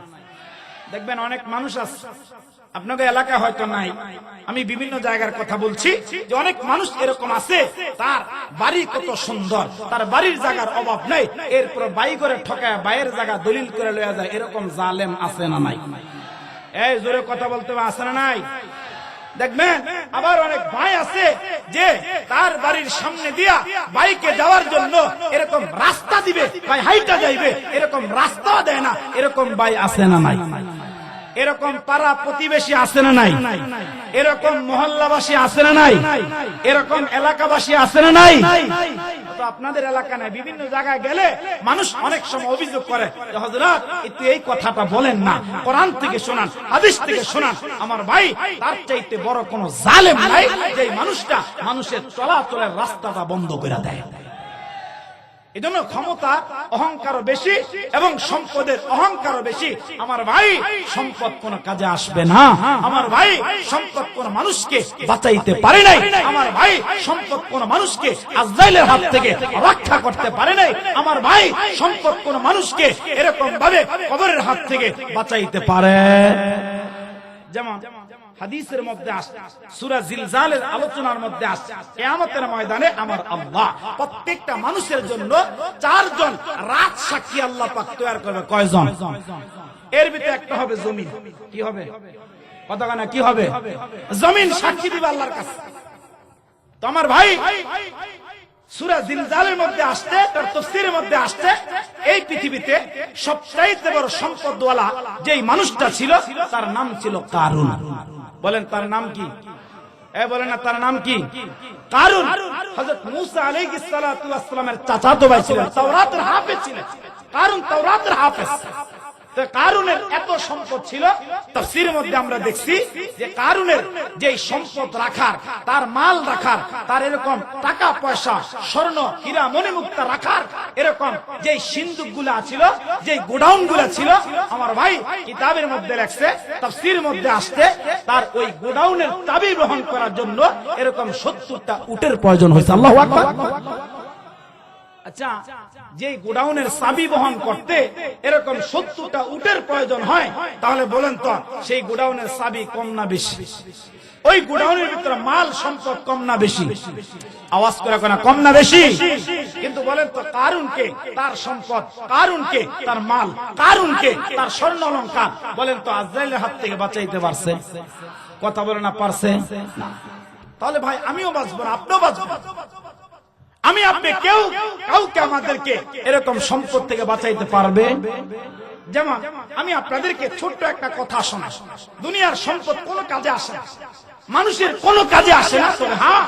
দেখবেন অনেক মানুষ আছে, আপনাদের এলাকা হয়তো নাই, আমি বিভিন্ন জায়গার কথা বলছি, যে অনেক মানুষ এরকম আছে, তার বাড়ি কত সুন্দর, তার বাড়ির জায়গার অভাব নেই, এরপর বাই করে ঠকায় বাইরের জায়গা দলিল করে লয়ে যায়। এরকম জালেম আছে না নাই? এই জোরে কথা বলতে হবে, আছে না নাই? দেখবেন আবার অনেক ভাই আছে যে তার বাড়ির সামনে দিয়া বাইকে যাওয়ার জন্য এরকম রাস্তা দিবে, ভাই হাইটা যাইবে, এরকম রাস্তাও দেয় না। এরকম ভাই আছে না নাই? এরকম পাড়া প্রতিবেশী আছে না নাই? এরকম মহল্লাবাসী আছে না নাই? এরকম এলাকাবাসী আছে না নাই? তো আপনাদের এলাকা নাই, বিভিন্ন জায়গায় গেলে মানুষ অনেক সময় অভিযোগ করে, হযরত একটু এই কথাটা বলেন না, কোরআন থেকে শোনান, হাদিস থেকে শোনান। আমার ভাই, তার চাইতে বড় কোন জালেম নাই যে মানুষটা মানুষের চলাচলের রাস্তাটা বন্ধ করে দেয়। এজন্য ক্ষমতা অহংকারও বেশি এবং সম্পদের অহংকারও বেশি। আমার ভাই, সম্পদ কোন কাজে আসবে না। আমার ভাই, সম্পদ কোন মানুষকে বাঁচাইতে পারে নাই। আমার ভাই, সম্পদ কোন মানুষকে আজরাইলের হাত থেকে রক্ষা করতে পারে নাই। আমার ভাই, সম্পদ কোন মানুষকে এরকম ভাবে কবরের হাত থেকে বাঁচাইতে পারে। যেমন হাদিসের মধ্যে আসছে, সূরা জিলজালের আলোচনার মধ্যে আসছে, কিয়ামতের ময়দানে আমার আল্লাহ প্রত্যেকটা মানুষের জন্য 4 জন রাত সাক্ষী আল্লাহ পাক তৈরি করবে। কয়জন? এর ভিতরে একটা হবে জমিন। কি হবে? কতখানা কি হবে? জমিন সাক্ষী দিবে আল্লাহর কাছে। তো আমার ভাই, সূরা জিলজালের মধ্যে আসছে, তার তাফসীরের মধ্যে আসছে, এই পৃথিবীতে সবচাইতে বড় সম্পদওয়ালা যেই মানুষটা ছিল তার নাম ছিল কারুন। বলেন তার নাম কি? বলেন না তার নাম কি? কারুন। হযরত মূসা আলাইহিস সালাতু ওয়াস সালামের চাচাতো ভাই ছিলেন, তাওরাতের হাফেজ ছিলেন। কারুন তাওরাতের হাফেজ। তো কারুনের এত সম্পদ ছিল, তাফসীরের মধ্যে আমরা দেখছি যে কারুনের যে সম্পদ রাখার, তার মাল রাখার, তার এরকম টাকা পয়সা, স্বর্ণ হীরা মণিমুক্তা রাখার এরকম যে সিন্ধুকগুলা ছিল, যে গোডাউনগুলা ছিল, আমার ভাই কিতাবের মধ্যে লেখছে, তাফসীরের মধ্যে আসছে, তার ওই গোডাউনের চাবি বহন করার জন্য এরকম 70টা উটের প্রয়োজন হয়েছে। আল্লাহু আকবার। আচ্ছা, যে গোডাউনের চাবি বহন করতে এরকম 70টা উটের প্রয়োজন হয়, তাহলে বলেন তো সেই গোডাউনের চাবি কম না বেশি? ওই গোডাউনের ভিতরে মাল সম্পদ কম না বেশি? আওয়াজ করে কোনা কম না বেশি? কিন্তু বলেন তো কারুনকে তার সম্পদ, কারুনকে তার মাল, কারুনকে তার স্বর্ণ অলংকার, বলেন তো আজরাইলের হাত থেকে বাঁচাইতে পারছে? কথা বলে না পারছে না। তাহলে ভাই আমিও বাঁচবো না, আপনিও বাঁচবেন। আমি আপনি কেউ কাউকে আমাদেরকে এরকম সম্পদ থেকে বাঁচাইতে পারবে? যেমন আমি আপনাদেরকে ছোট্ট একটা কথা শোনা, দুনিয়ার সম্পদ কোনো কাজে আসে না, মানুষের কোনো কাজে আসে না। তবে হ্যাঁ,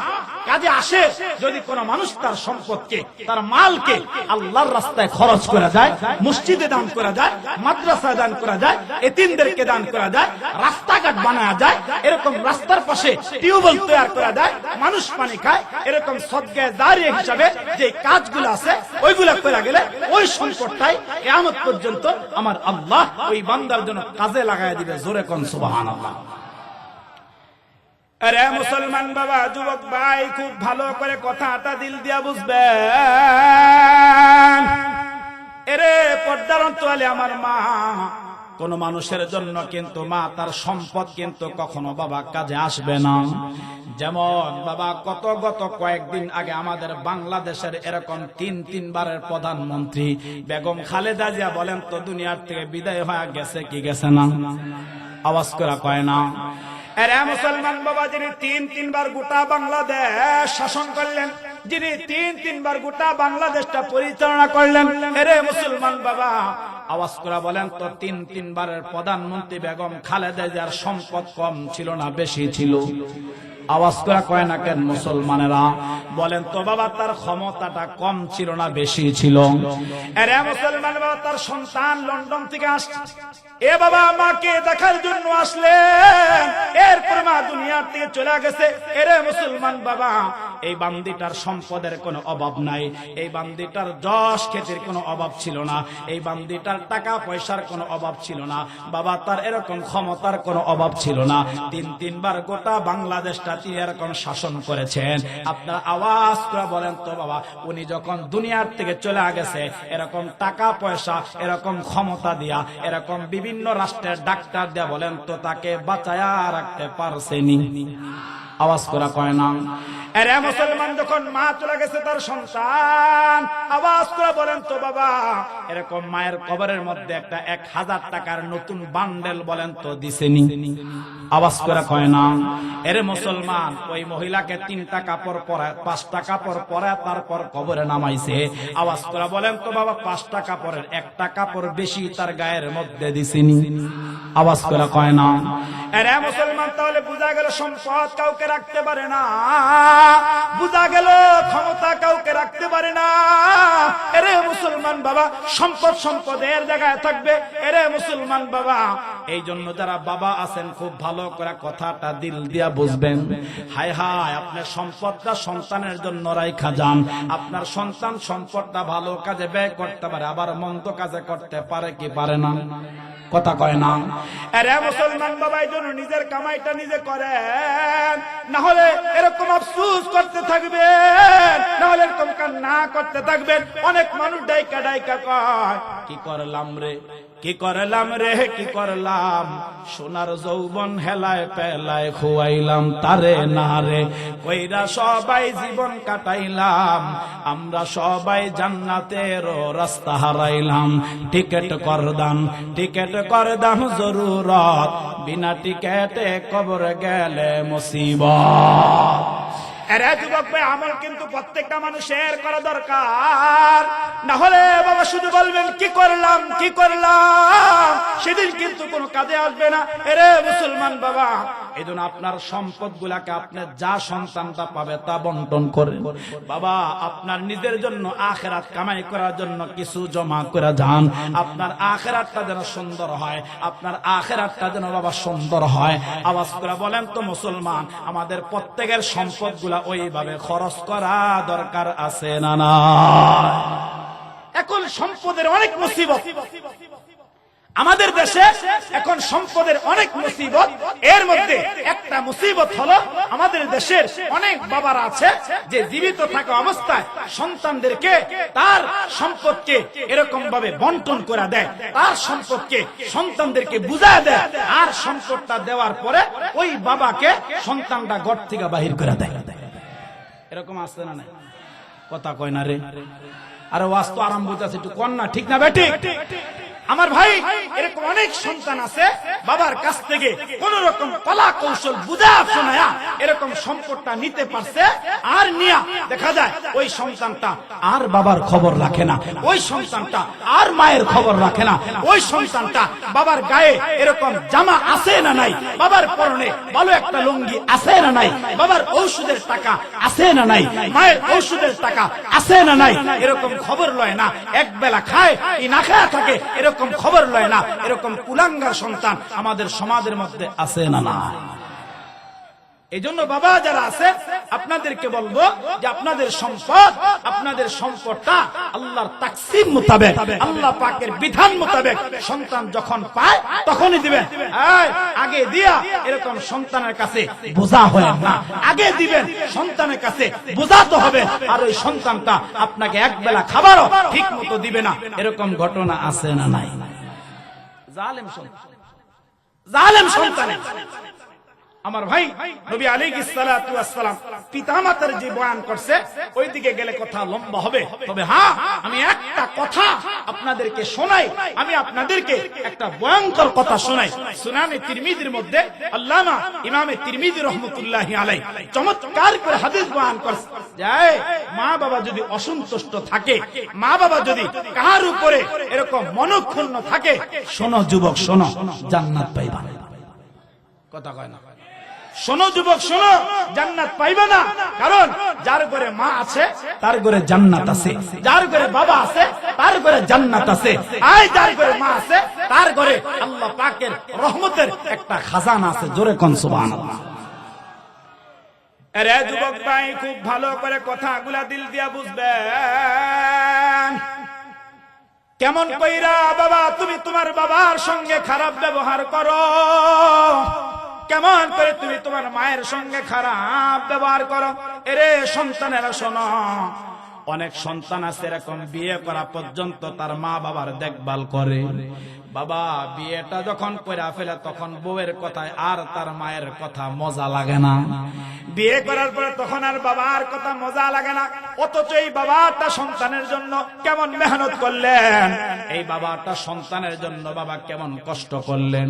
কাজে আসে যদি কোন মানুষ তার সম্পদকে, তার মালকে আল্লাহর রাস্তায় খরচ করা যায়, মসজিদে দান করা যায়, মাদ্রাসায় দান করা যায়, এতিমদেরকে দান করা যায়, রাস্তাঘাট বানায়া যায়, এরকম রাস্তার পাশে টিউবওয়েল তৈরি করা যায়, মানুষ পানি খায়, এরকম সদকায়ে জারিয়া হিসাবে যে কাজগুলো আছে ওইগুলা করা গেলে ওই সম্পদটাই কিয়ামত পর্যন্ত আমার আল্লাহ ওই বান্দার জন্য কাজে লাগায় দিবে। জোরে কোন সুবহানাল্লাহ। আরে মুসলমান বাবা, যুবক ভাই, খুব ভালো করে কথাটা দিল দিয়া বুঝবেন। এরে পর্দার অন্তরালে আমার মা, কোন মানুষের জন্য কিন্তু মা তার সম্পদ কিন্তু কখনো বাবা কাজে আসবে না। যেমন বাবা গত কয়েকদিন আগে আমাদের বাংলাদেশের এরকম 3 বারের প্রধানমন্ত্রী বেগম খালেদা জিয়া, বলেন তো দুনিয়ার থেকে বিদায় হয়ে গেছে কি গেছে না? আওয়াজ করে কয় না? এরে মুসলমান বাবা, যিনি 3 বার গোটা বাংলাদেশ শাসন করলেন, যিনি 3 বার গোটা বাংলাদেশটা পরিচালনা করলেন, এরে মুসলমান বাবা আওয়াজ করে বলেন তো 3 বারের প্রধানমন্ত্রী বেগম খালেদা জিয়ার সম্পদ কম ছিল না বেশি ছিল? আওয়াজ করে কয় না কেন মুসলমানেরা? বলেন তো বাবা, তার ক্ষমতাটা কম ছিল না বেশি ছিল? এরে মুসলমান বাবা, তার সন্তান লন্ডন থেকে আসছে, এ বাবা মাকে দেখার জন্য আসলেন, এরপর মা দুনিয়ার থেকে চলে গেছে। এরে মুসলমান বাবা, এই বান্দিটার সম্পদের কোনো অভাব নাই, এই বান্দিটার যশ খ্যাতির কোনো অভাব ছিল না, এই বান্দিটার টাকা পয়সার কোনো অভাব ছিল না বাবা, তার এরকম ক্ষমতার কোনো অভাব ছিল না। 3 বার গোটা বাংলাদেশটা তিনি এরকম শাসন করেছেন। আপনারা আওয়াজ করে বলেন তো বাবা, উনি যখন দুনিয়ার থেকে চলে গেছে, এরকম টাকা পয়সা, এরকম ক্ষমতা দিয়া, এরকম বিভিন্ন রাষ্ট্রের ডাক্তার দিয়া, বলেন তো তাকে বাঁচায়া রাখতে পারছেনি? আওয়াজ করে কয় না। এরে মুসলমান, যখন মা চলে গেছে তার সন্তান, আওয়াজ করে বলেন তো বাবা, এরকম মায়ের কবরের মধ্যে একটা 1000 টাকার নতুন বান্ডেল বলেন তো দিছেনি? আওয়াজ করে কয় না। এরে মুসলমান, ওই মহিলাকে 3টা কাপড় পরায়, 5টা কাপড় পরায় তারপর কবরে নামাইছে। আওয়াজ করে বলেন তো বাবা, 5টা কাপড়ের 1টা কাপড় বেশি তার গায়ের মধ্যে দিছেনি? আওয়াজ করে কয় না। এরে মুসলমান, তাহলে বুঝা গেল সম্পদ কাউকে রাখতে পারে না, বুঝা গেল ক্ষমতা কাউকে রাখতে পারে না। এরে মুসলমান বাবা, সম্পদ সম্পদের জায়গায় থাকবে। এরে মুসলমান বাবা, এই জন্য যারা বাবা আছেন খুব ভালো করে কথাটা দিল দিয়া বুঝবেন। হায় হায়, আপনার সম্পদটা সন্তানের জন্য রাইখা যান। আপনার সন্তান সম্পদটা ভালো কাজে ব্যয় করতে পারে, আবার মন্দ কাজে করতে পারে কি পারে না? কথা কয় না। আরে মুসলমান বাবা, এই জন্য নিজের কামাইটা নিজে করেন, না হলে এরকম আফসোস করতে থাকবেন, না হলে এরকম কান্না করতে থাকবেন। অনেক মানুষ ডাইকা ডাইকা কয়, কি করলাম রে, কি করলাম রে, কি করলাম, সোনার যৌবন হেলায় পেলায় খুয়াইলাম তারে না রে, কইরা সবাই জীবন কাটাইলাম, আমরা সবাই জান্নাতের রাস্তা হারাইলাম। টিকেট করদাম, টিকেট করদাম জরুরত, বিনা টিকেটে কবরে গেলে মুসিবত। এরে যুবক ভাই, আমল কিন্তু প্রত্যেকটা মানুষের করা দরকার, না হলে বাবা শুধু বলবেন কি করলাম কি করলাম, সেদিন কিন্তু কোনো কাজে আসবে না। এরে মুসলমান বাবা, এই জন্য আপনার সম্পদ গুলাকে আপনি যা সন্তানটা পাবে তা বন্টন করেন। বাবা, আপনার নিজের জন্য আখিরাত কামাই করার জন্য কিছু জমা করে যান। আপনার আখিরাতটা যেন সুন্দর হয়, আপনার আখিরাতটা যেন বাবা সুন্দর হয়। আওয়াজ করে বলেন তো মুসলমান, আমাদের প্রত্যেকের সম্পদ গুলা ওইভাবে খরচ করা দরকার আছে না না? এখন সম্পদের অনেক মুসিবত আমাদের দেশে, এখন সম্পদের অনেক মুসিবত। এর মধ্যে একটা মুসিবত হলো, আমাদের দেশের অনেক বাবারা আছে যে জীবিত থাকা অবস্থায় সন্তানদেরকে তার সম্পদকে এরকম ভাবে বন্টন করে দেয়, তার সম্পদকে সন্তানদেরকে বুঝায় দেয়, আর সম্পদটা দেওয়ার পরে ওই বাবাকে সন্তানটা ঘর থেকে বাহির করে দেয়। এরকম আসছে না? কথা কয় না রে। আরে ওয়াজ তো আরম্ভ হইতাছে, একটু কর না, ঠিক না বেটি? আমার ভাই, এরকম অনেক সন্তান আছে বাবার কাছ থেকে কোন রকম কলা কৌশল বুঝা শোনায়া এরকম সম্পদটা নিতে পারছে, আর নিয়া দেখা যায় ওই সন্তানটা আর বাবার খবর রাখে না, ওই সন্তানটা আর মায়ের খবর রাখে না, ওই সন্তানটা বাবার গায়ে এরকম জামা আছে না নাই, বাবার পরনে ভালো একটা লুঙ্গি আছে না নাই, বাবার ঔষধের টাকা আছে না নাই, মায়ের ঔষধের টাকা আছে না নাই, এরকম খবর লয় না। এক বেলা খায় কি না খায় থাকে এরকম খবর লয় না। এরকম কুলাঙ্গার সন্তান আমাদের সমাজের মধ্যে আছে না না? এই জন্য বাবা যারা আছে, আপনাদেরকে বলবো যে আপনাদের সম্পদ, আপনাদের সম্পদটা আল্লাহর তাকসিম মোতাবেক, আল্লাহ পাকের বিধান মোতাবেক সন্তান যখন পায় তখনই দিবেন। আগে দিয়া এরকম সন্তানের কাছে বোঝা হয় না, আগে দিবেন সন্তানের কাছে বোঝাতে হবে, আর ওই সন্তানটা আপনাকে একবেলা খাবারও ঠিক মতো দিবে না। এরকম ঘটনা আছে না নাই? জালেম সন্তান, জালেম সন্তান। আমার ভাই, নবী আলাইহিস সালাতু ওয়াস সালাম পিতামাতার যে বয়ান করছে ওই দিকে গেলে কথা লম্বা হবে। তবে হ্যাঁ, আমি একটা কথা আপনাদেরকে শোনাই, আমি আপনাদেরকে একটা ভয়ঙ্কর কথা শোনাই। সুনানে তিরমিজির মধ্যে আল্লামা ইমামে তিরমিজি রাহমাতুল্লাহি আলাইহি চমৎকার করে হাদিস বয়ান করছে যে মা বাবা যদি অসন্তুষ্ট থাকে, মা বাবা যদি কার উপরে এরকম মনক্ষুণ্ণ থাকে, শোনো যুবক শোনো, জান্নাত পাইবা। কথা কয় না? শোনো যুবক শোনো, জান্নাত পাইবে না। কারণ যার ঘরে মা আছে তার ঘরে জান্নাত আছে, যার ঘরে বাবা আছে তার ঘরে জান্নাত আছে, আর যার ঘরে মা আছে তার ঘরে আল্লাহ পাকের রহমতের একটা খাজানা আছে। জোরে কোন সুবহানাল্লাহ। আরে যুবক ভাই, খুব ভালো করে কথাগুলা দিল দিয়া বুঝবেন। কেমন কইরা বাবা তুমি তোমার বাবার সঙ্গে খারাপ ব্যবহার করো, কেমন করে তুমি তোমার মায়ের সঙ্গে খারাপ ব্যবহার করো। এরে সন্তানেরা শোনো, অনেক সন্তান আছে এরকম বিয়ে করা পর্যন্ত তার মা বাবার দেখভাল করে, বাবা বিয়েটা যখন কইরা ফেলে তখন বউয়ের কথায় আর তার মায়ের কথা মজা লাগে না। বিয়ে করার পরে তখন আর বাবার কথা মজা লাগে না। অথচ এই বাবাটা সন্তানের জন্য কেমন মেহনত করলেন, এই বাবাটা সন্তানের জন্য বাবা কেমন কষ্ট করলেন।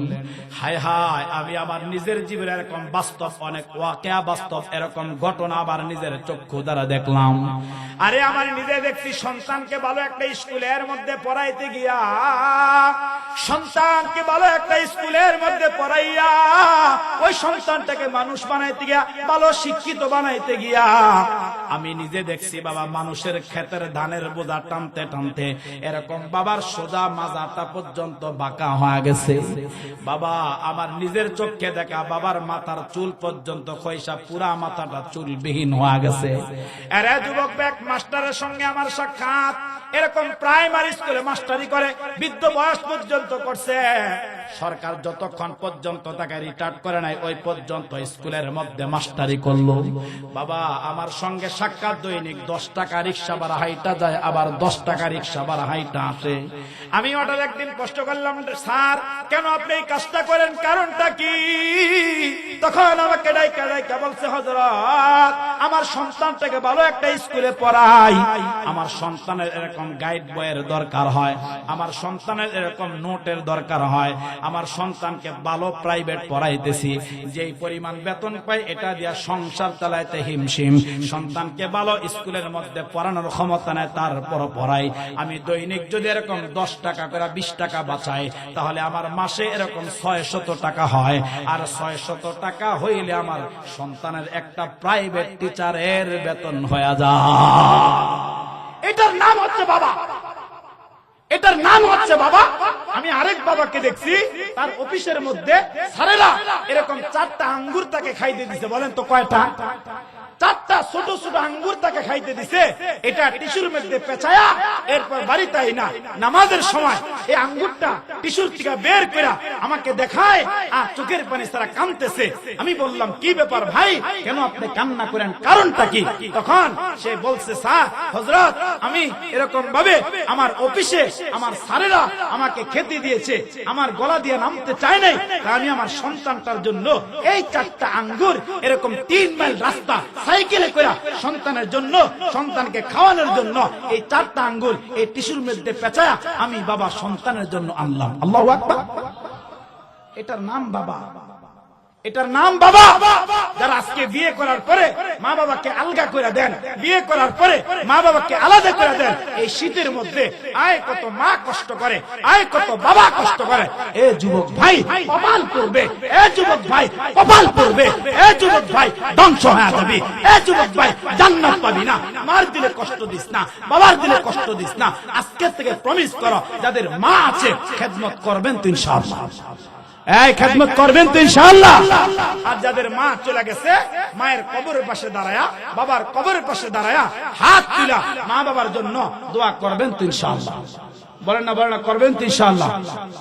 হায় হায়, আমি আমার নিজের জীবনে এরকম বাস্তব অনেক ওয়াকিয়া, বাস্তব এরকম ঘটনা আবার নিজের চক্ষু দ্বারা দেখলাম। আরে আমার নিজে দেখছি সন্তানকে ভালো একটা স্কুলের মধ্যে পড়াইতে গিয়া, সন্তানকে ভালো একটা স্কুলের মধ্যে পড়াইয়া ওই সন্তানটাকে মানুষ বানাইতে গিয়া, ভালো শিক্ষিত বানাইতে গিয়া আমি নিজে দেখছি বাবা মানুষের ক্ষেতের ধানের বোঝা টানতে টানতে এরকম বাবার সোজা মাজাটা পর্যন্ত বাঁকা হয়ে গেছে। বাবা আমার নিজের চোখে দেখা বাবার মাথার চুল পর্যন্ত খয়সা, পুরা মাথাটা চুলবিহীন হয়ে গেছে। এরা যুবক এক মাস্টারের সঙ্গে আমার সাক্ষাৎ, এরকম প্রাইমারি স্কুলে মাস্টারি করে বৃদ্ধ বয়স পর্যন্ত করছে। সরকার যতক্ষণ পর্যন্ত তাকে রিটায়ার করে নাই ওই পর্যন্ত স্কুলের মধ্যে মাস্টারি করলো। বাবা আমার সঙ্গে সাক্ষাৎ, দৈনিক 10 টাকা রিক্সা ভাড়া হাইটা যায়, আবার 10 টাকা রিক্সা ভাড়া হাইটা আসে। আমি ওটার একদিন কষ্ট করলাম, স্যার কেন আপনি এই কাজটা করেন, কারণটা কি? তখন আমাকে ডাইকা ডাইকা বলছে, হযরত আমার সন্তানটাকে ভালো একটা স্কুলে পড়াই, আমার সন্তানের এরকম গাইড বইয়ের দরকার হয়, আমার সন্তানের এরকম নোটের দরকার হয়, আমার সন্তানকে ভালো প্রাইভেট পড়াইতেছি, যেই পরিমাণ বেতন পাই এটা দিয়া সংসার চালাইতে হিমশিম, সন্তানকে ভালো স্কুলের মধ্যে পড়ানোর ক্ষমতা নেই, তারপর পড়াই। আমি দৈনিক যদি এরকম 10 টাকা করে 20 টাকা বাঁচাই তাহলে আমার মাসে এরকম 600 টাকা হয়, আর 600 টাকা হইলে আমার সন্তানের একটা প্রাইভেট টিচারের বেতন হয়ে যায়। এটার নাম হচ্ছে বাবা, এটার নাম হচ্ছে বাবা। আমি আরেক বাবাকে দেখছি, তার অফিসের মধ্যে স্যারেরা এরকম 4টা আঙ্গুর তাকে খাইতে দিছে। বলেন তো কয়টা? 4টা ছোট ছোট আঙ্গুর তাকে খাইতে দিছে। এটা টিস্যুর মধ্যে পেঁচায়া এরপর বাড়িতেই না নামাজের সময় এই আঙ্গুরটা টিস্যুর থেকে বের করে আমাকে দেখায়, আর চোখের পানি সারা কাঁদতেছে। আমি বললাম কি ব্যাপার ভাই, কেন আপনি কান্না করেন, কারণটা কি? তখন সে বলছে, স্যার হযরত আমি এরকম ভাবে আমার অফিসে আমার স্যারেরা আমাকে খেতে দিয়েছে, আমার গলা দিয়ে নামতে চায় নাই, তাই আমি আমার সন্তানটার জন্য এই 4টা আঙ্গুর এরকম 3 মাইল রাস্তা সাইকেলে করে সন্তানের জন্য, সন্তানকে খাওয়ানোর জন্য এই 4টা আঙ্গুর এই টিস্যুর মধ্যে পেঁচায়া আমি বাবা সন্তানের জন্য আনলাম। আল্লাহু আকবার। এটার নাম বাবা, এটার নাম বাবা। যারা আজকে বিয়ে করার পরে মা বাবাকে আলগা করে দেন, বিয়ে করার পরে মা বাবাকে আলাদা করে দেন, এই শীতের মধ্যে আয় কত মা কষ্ট করে, আয় কত বাবা কষ্ট করে। এ যুবক ভাই কপাল পড়বে, এ যুবক ভাই কপাল পড়বে, এ যুবক ভাই ধ্বংস হয়ে যাবি, এ যুবক ভাই জান্নাত পাবি না। মার দিলে কষ্ট দিস না, বাবার দিলে কষ্ট দিস না। আজকে থেকে প্রমিস করো, যাদের মা আছে খেদমত করবেন তো ইনশাআল্লাহ, এই খেদমত করবেন তো ইনশাআল্লাহ। আর যাদের মা চলে গেছে, মায়ের কবরের পাশে দাঁড়ায়া, বাবার কবরের পাশে দাঁড়ায়া হাত তুলা মা বাবার জন্য দোয়া করবেন তো ইনশাআল্লাহ। বলেন না, বলেন না, করবেন তো ইনশাআল্লাহ।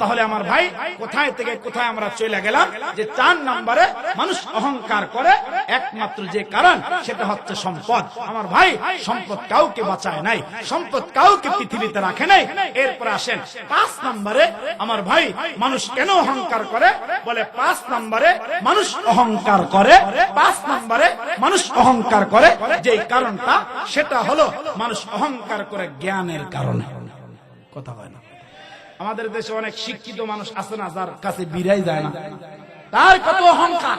তাহলে আমার ভাই কোথায় থেকে কোথায় আমরা চলে গেলাম, যে 4 নম্বরে মানুষ অহংকার করে একমাত্র যে কারণ সেটা হচ্ছে সম্পদ। আমার ভাই সম্পদ কাউকে বাঁচায় নাই, সম্পদ কাউকে পৃথিবীতে রাখে নাই। এরপর আসেন 5 নম্বরে আমার ভাই মানুষ কেন অহংকার করে, বলে 5 নম্বরে মানুষ অহংকার করে, 5 নম্বরে মানুষ অহংকার করে যে কারণটা সেটা হলো মানুষ অহংকার করে জ্ঞানের কারণে। কথা হয় না। আমাদের দেশে অনেক শিক্ষিত মানুষ আছে না, যার কাছে বিরাই যায় না, তার কত অহংকার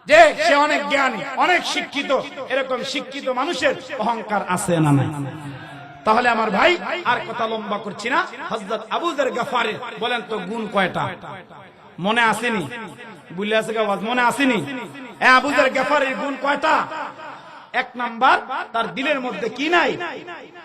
যে সে অনেক জ্ঞানী, অনেক শিক্ষিত। এরকম শিক্ষিত মানুষের অহংকার আছে না নাই? তাহলে আমার ভাই আর কথা লম্বা করছি না, হযরত আবু যর গফারী বলেন তো গুণ কয়টা মনে আসেনি? বুঝলে আছে আওয়াজ মনে আসেনি? আবু যর গফারীর গুণ কয়টা? 1 নাম্বার, তার দিলের মধ্যে কি নাই?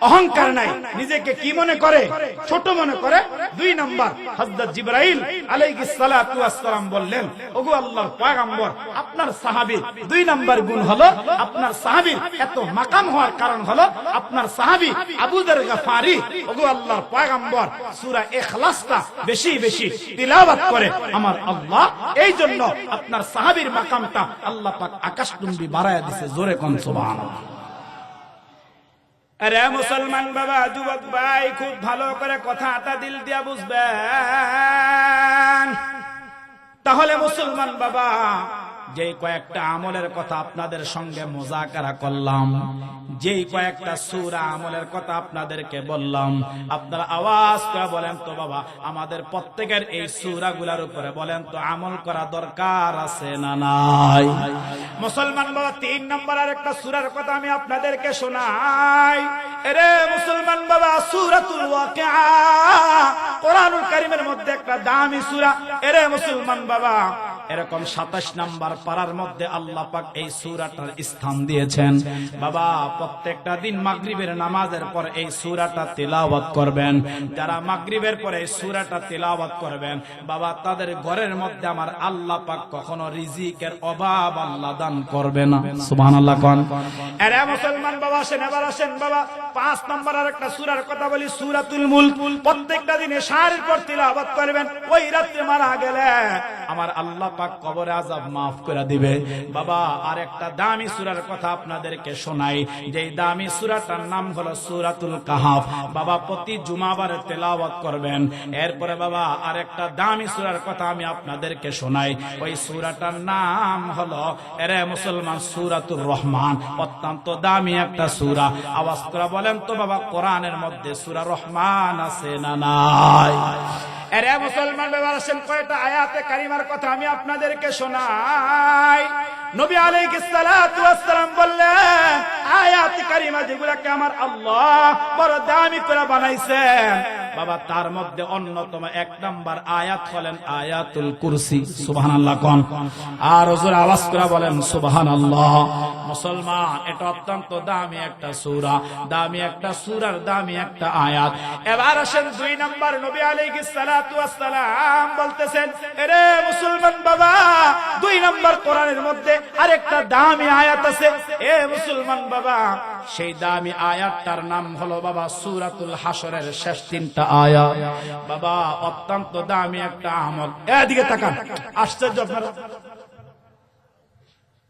অহংকার নাই, নিজেকে কি মনে করে? ছোট মনে করে। 2 নাম্বার, হযরত জিবরাইল আলাইহিস সালাতু ওয়াস সালাম বললেন, ওগো আল্লাহর পয়গম্বর আপনার সাহাবী, 2 নাম্বার গুণ হলো আপনার সাহাবীর এত মাকাম হওয়ার কারণ হলো আপনার সাহাবী আবু যর গফারী ওগো আল্লাহর পয়গম্বর সূরা ইখলাসটা বেশি বেশি তিলাওয়াত করে আমার আল্লাহ, এই জন্য আপনার সাহাবীর মাকামটা আল্লাহ পাক আকাশচুম্বী বাড়ায়া দিয়েছে। জোরে কোন সুবহানাল্লাহ। আরে মুসলমান বাবা, যুবক ভাই খুব ভালো করে কথাটা দিল দিয়া বুঝবেন। তাহলে মুসলমান বাবা, যেই কয়েকটা আমলের কথা আপনাদের সঙ্গে মুযাকারা করলাম, যেই কয়েকটা সূরা আমলের কথা আপনাদেরকে বললাম, আপনারা আওয়াজ করে বলেন তো বাবা, আমাদের প্রত্যেকের এই সূরাগুলোর উপরে বলেন তো আমল করা দরকার আছে না নাই? মুসলমান বাবা, 3 নম্বর আরেকটা সূরার কথা আমি আপনাদেরকে শোনাই। এরে মুসলমান বাবা, সূরাতুল ওয়াকিআ কোরআনুল কারীমের মধ্যে একটা দামি সূরা। এরে মুসলমান বাবা, এরকম 27 নম্বর পারার মধ্যে আল্লাহ পাক এই সূরাটার স্থান দিয়েছেন। বাবা, প্রত্যেকটা দিন মাগরিবের নামাজের পর এই সূরাটা তিলাওয়াত করবেন। যারা মাগরিবের পরে এই সূরাটা তিলাওয়াত করবেন, বাবা, তাদের ঘরের মধ্যে আমার আল্লাহ পাক কখনো রিজিকের অভাব আল্লাহ দান করবে না। সুবহানাল্লাহ কোন। আরে মুসলমান বাবা, আসেন এবার আসেন বাবা, 5 নম্বর আরেকটা সূরার কথা বলি, সূরাতুল মুলক। প্রত্যেকটা দিনে সারির পর তিলাওয়াত করবেন। ওই রাতে মারা গেলে আমার আল্লাহ পাক কবরে আযাব maaf করে দিবে। বাবা, আরেকটা দামি সূরার কথা আপনাদেরকে শোনাই, যেই দামি সূরাটার নাম হলো সূরাতুল কাহাফ। বাবা, প্রতি জুমাবারে তেলাওয়াত করবেন। এরপরে বাবা, আরেকটা দামি সূরার কথা আমি আপনাদেরকে শোনাই, ওই সূরাটার নাম হলো, এরে মুসলমান, সূরাতুর রহমান। অত্যন্ত দামি একটা সূরা। আওয়াজ করে বলেন তো বাবা, কোরআনের মধ্যে সূরা রহমান আছে না নাই? এরে মুসলমান বাবা, আসেন কয়টা আয়াতে কারিমার কথা আমি আপনাদেরকে শোনাই। নবী আলাইহিস সালাতু ওয়াস সালাম বললেন, আয়াতে কারিমা যেগুলোকে আমার আল্লাহ বড় দামি করে বানাইছেন, বাবা, তার মধ্যে অন্যতম 1 নম্বর আয়াত হলেন আয়াতুল কুরসি। সুবহানাল্লাহ কোন। আর হুজুর আওয়াজ করে বলেন সুবহানাল্লাহ। মুসলমান, এটা অত্যন্ত দামি একটা সূরা, দামি একটা সূরার দামি একটা আয়াত। এবার আসেন 2 নম্বর, নবী আলাইহিস সালাতু ওয়াস সালাম বলতেছেন, এরে মুসলমান বাবা, 2 নম্বর কোরআনের মধ্যে আরেকটা দামি আয়াত আছে। এ মুসলমান বাবা, সেই দামি আয়াতটার নাম হলো বাবা সূরাতুল হাশরের শেষ 3টা আয়াত। বাবা, অত্যন্ত দামি একটা আমল। এদিকে তাকান, আশ্চর্য, আপনারা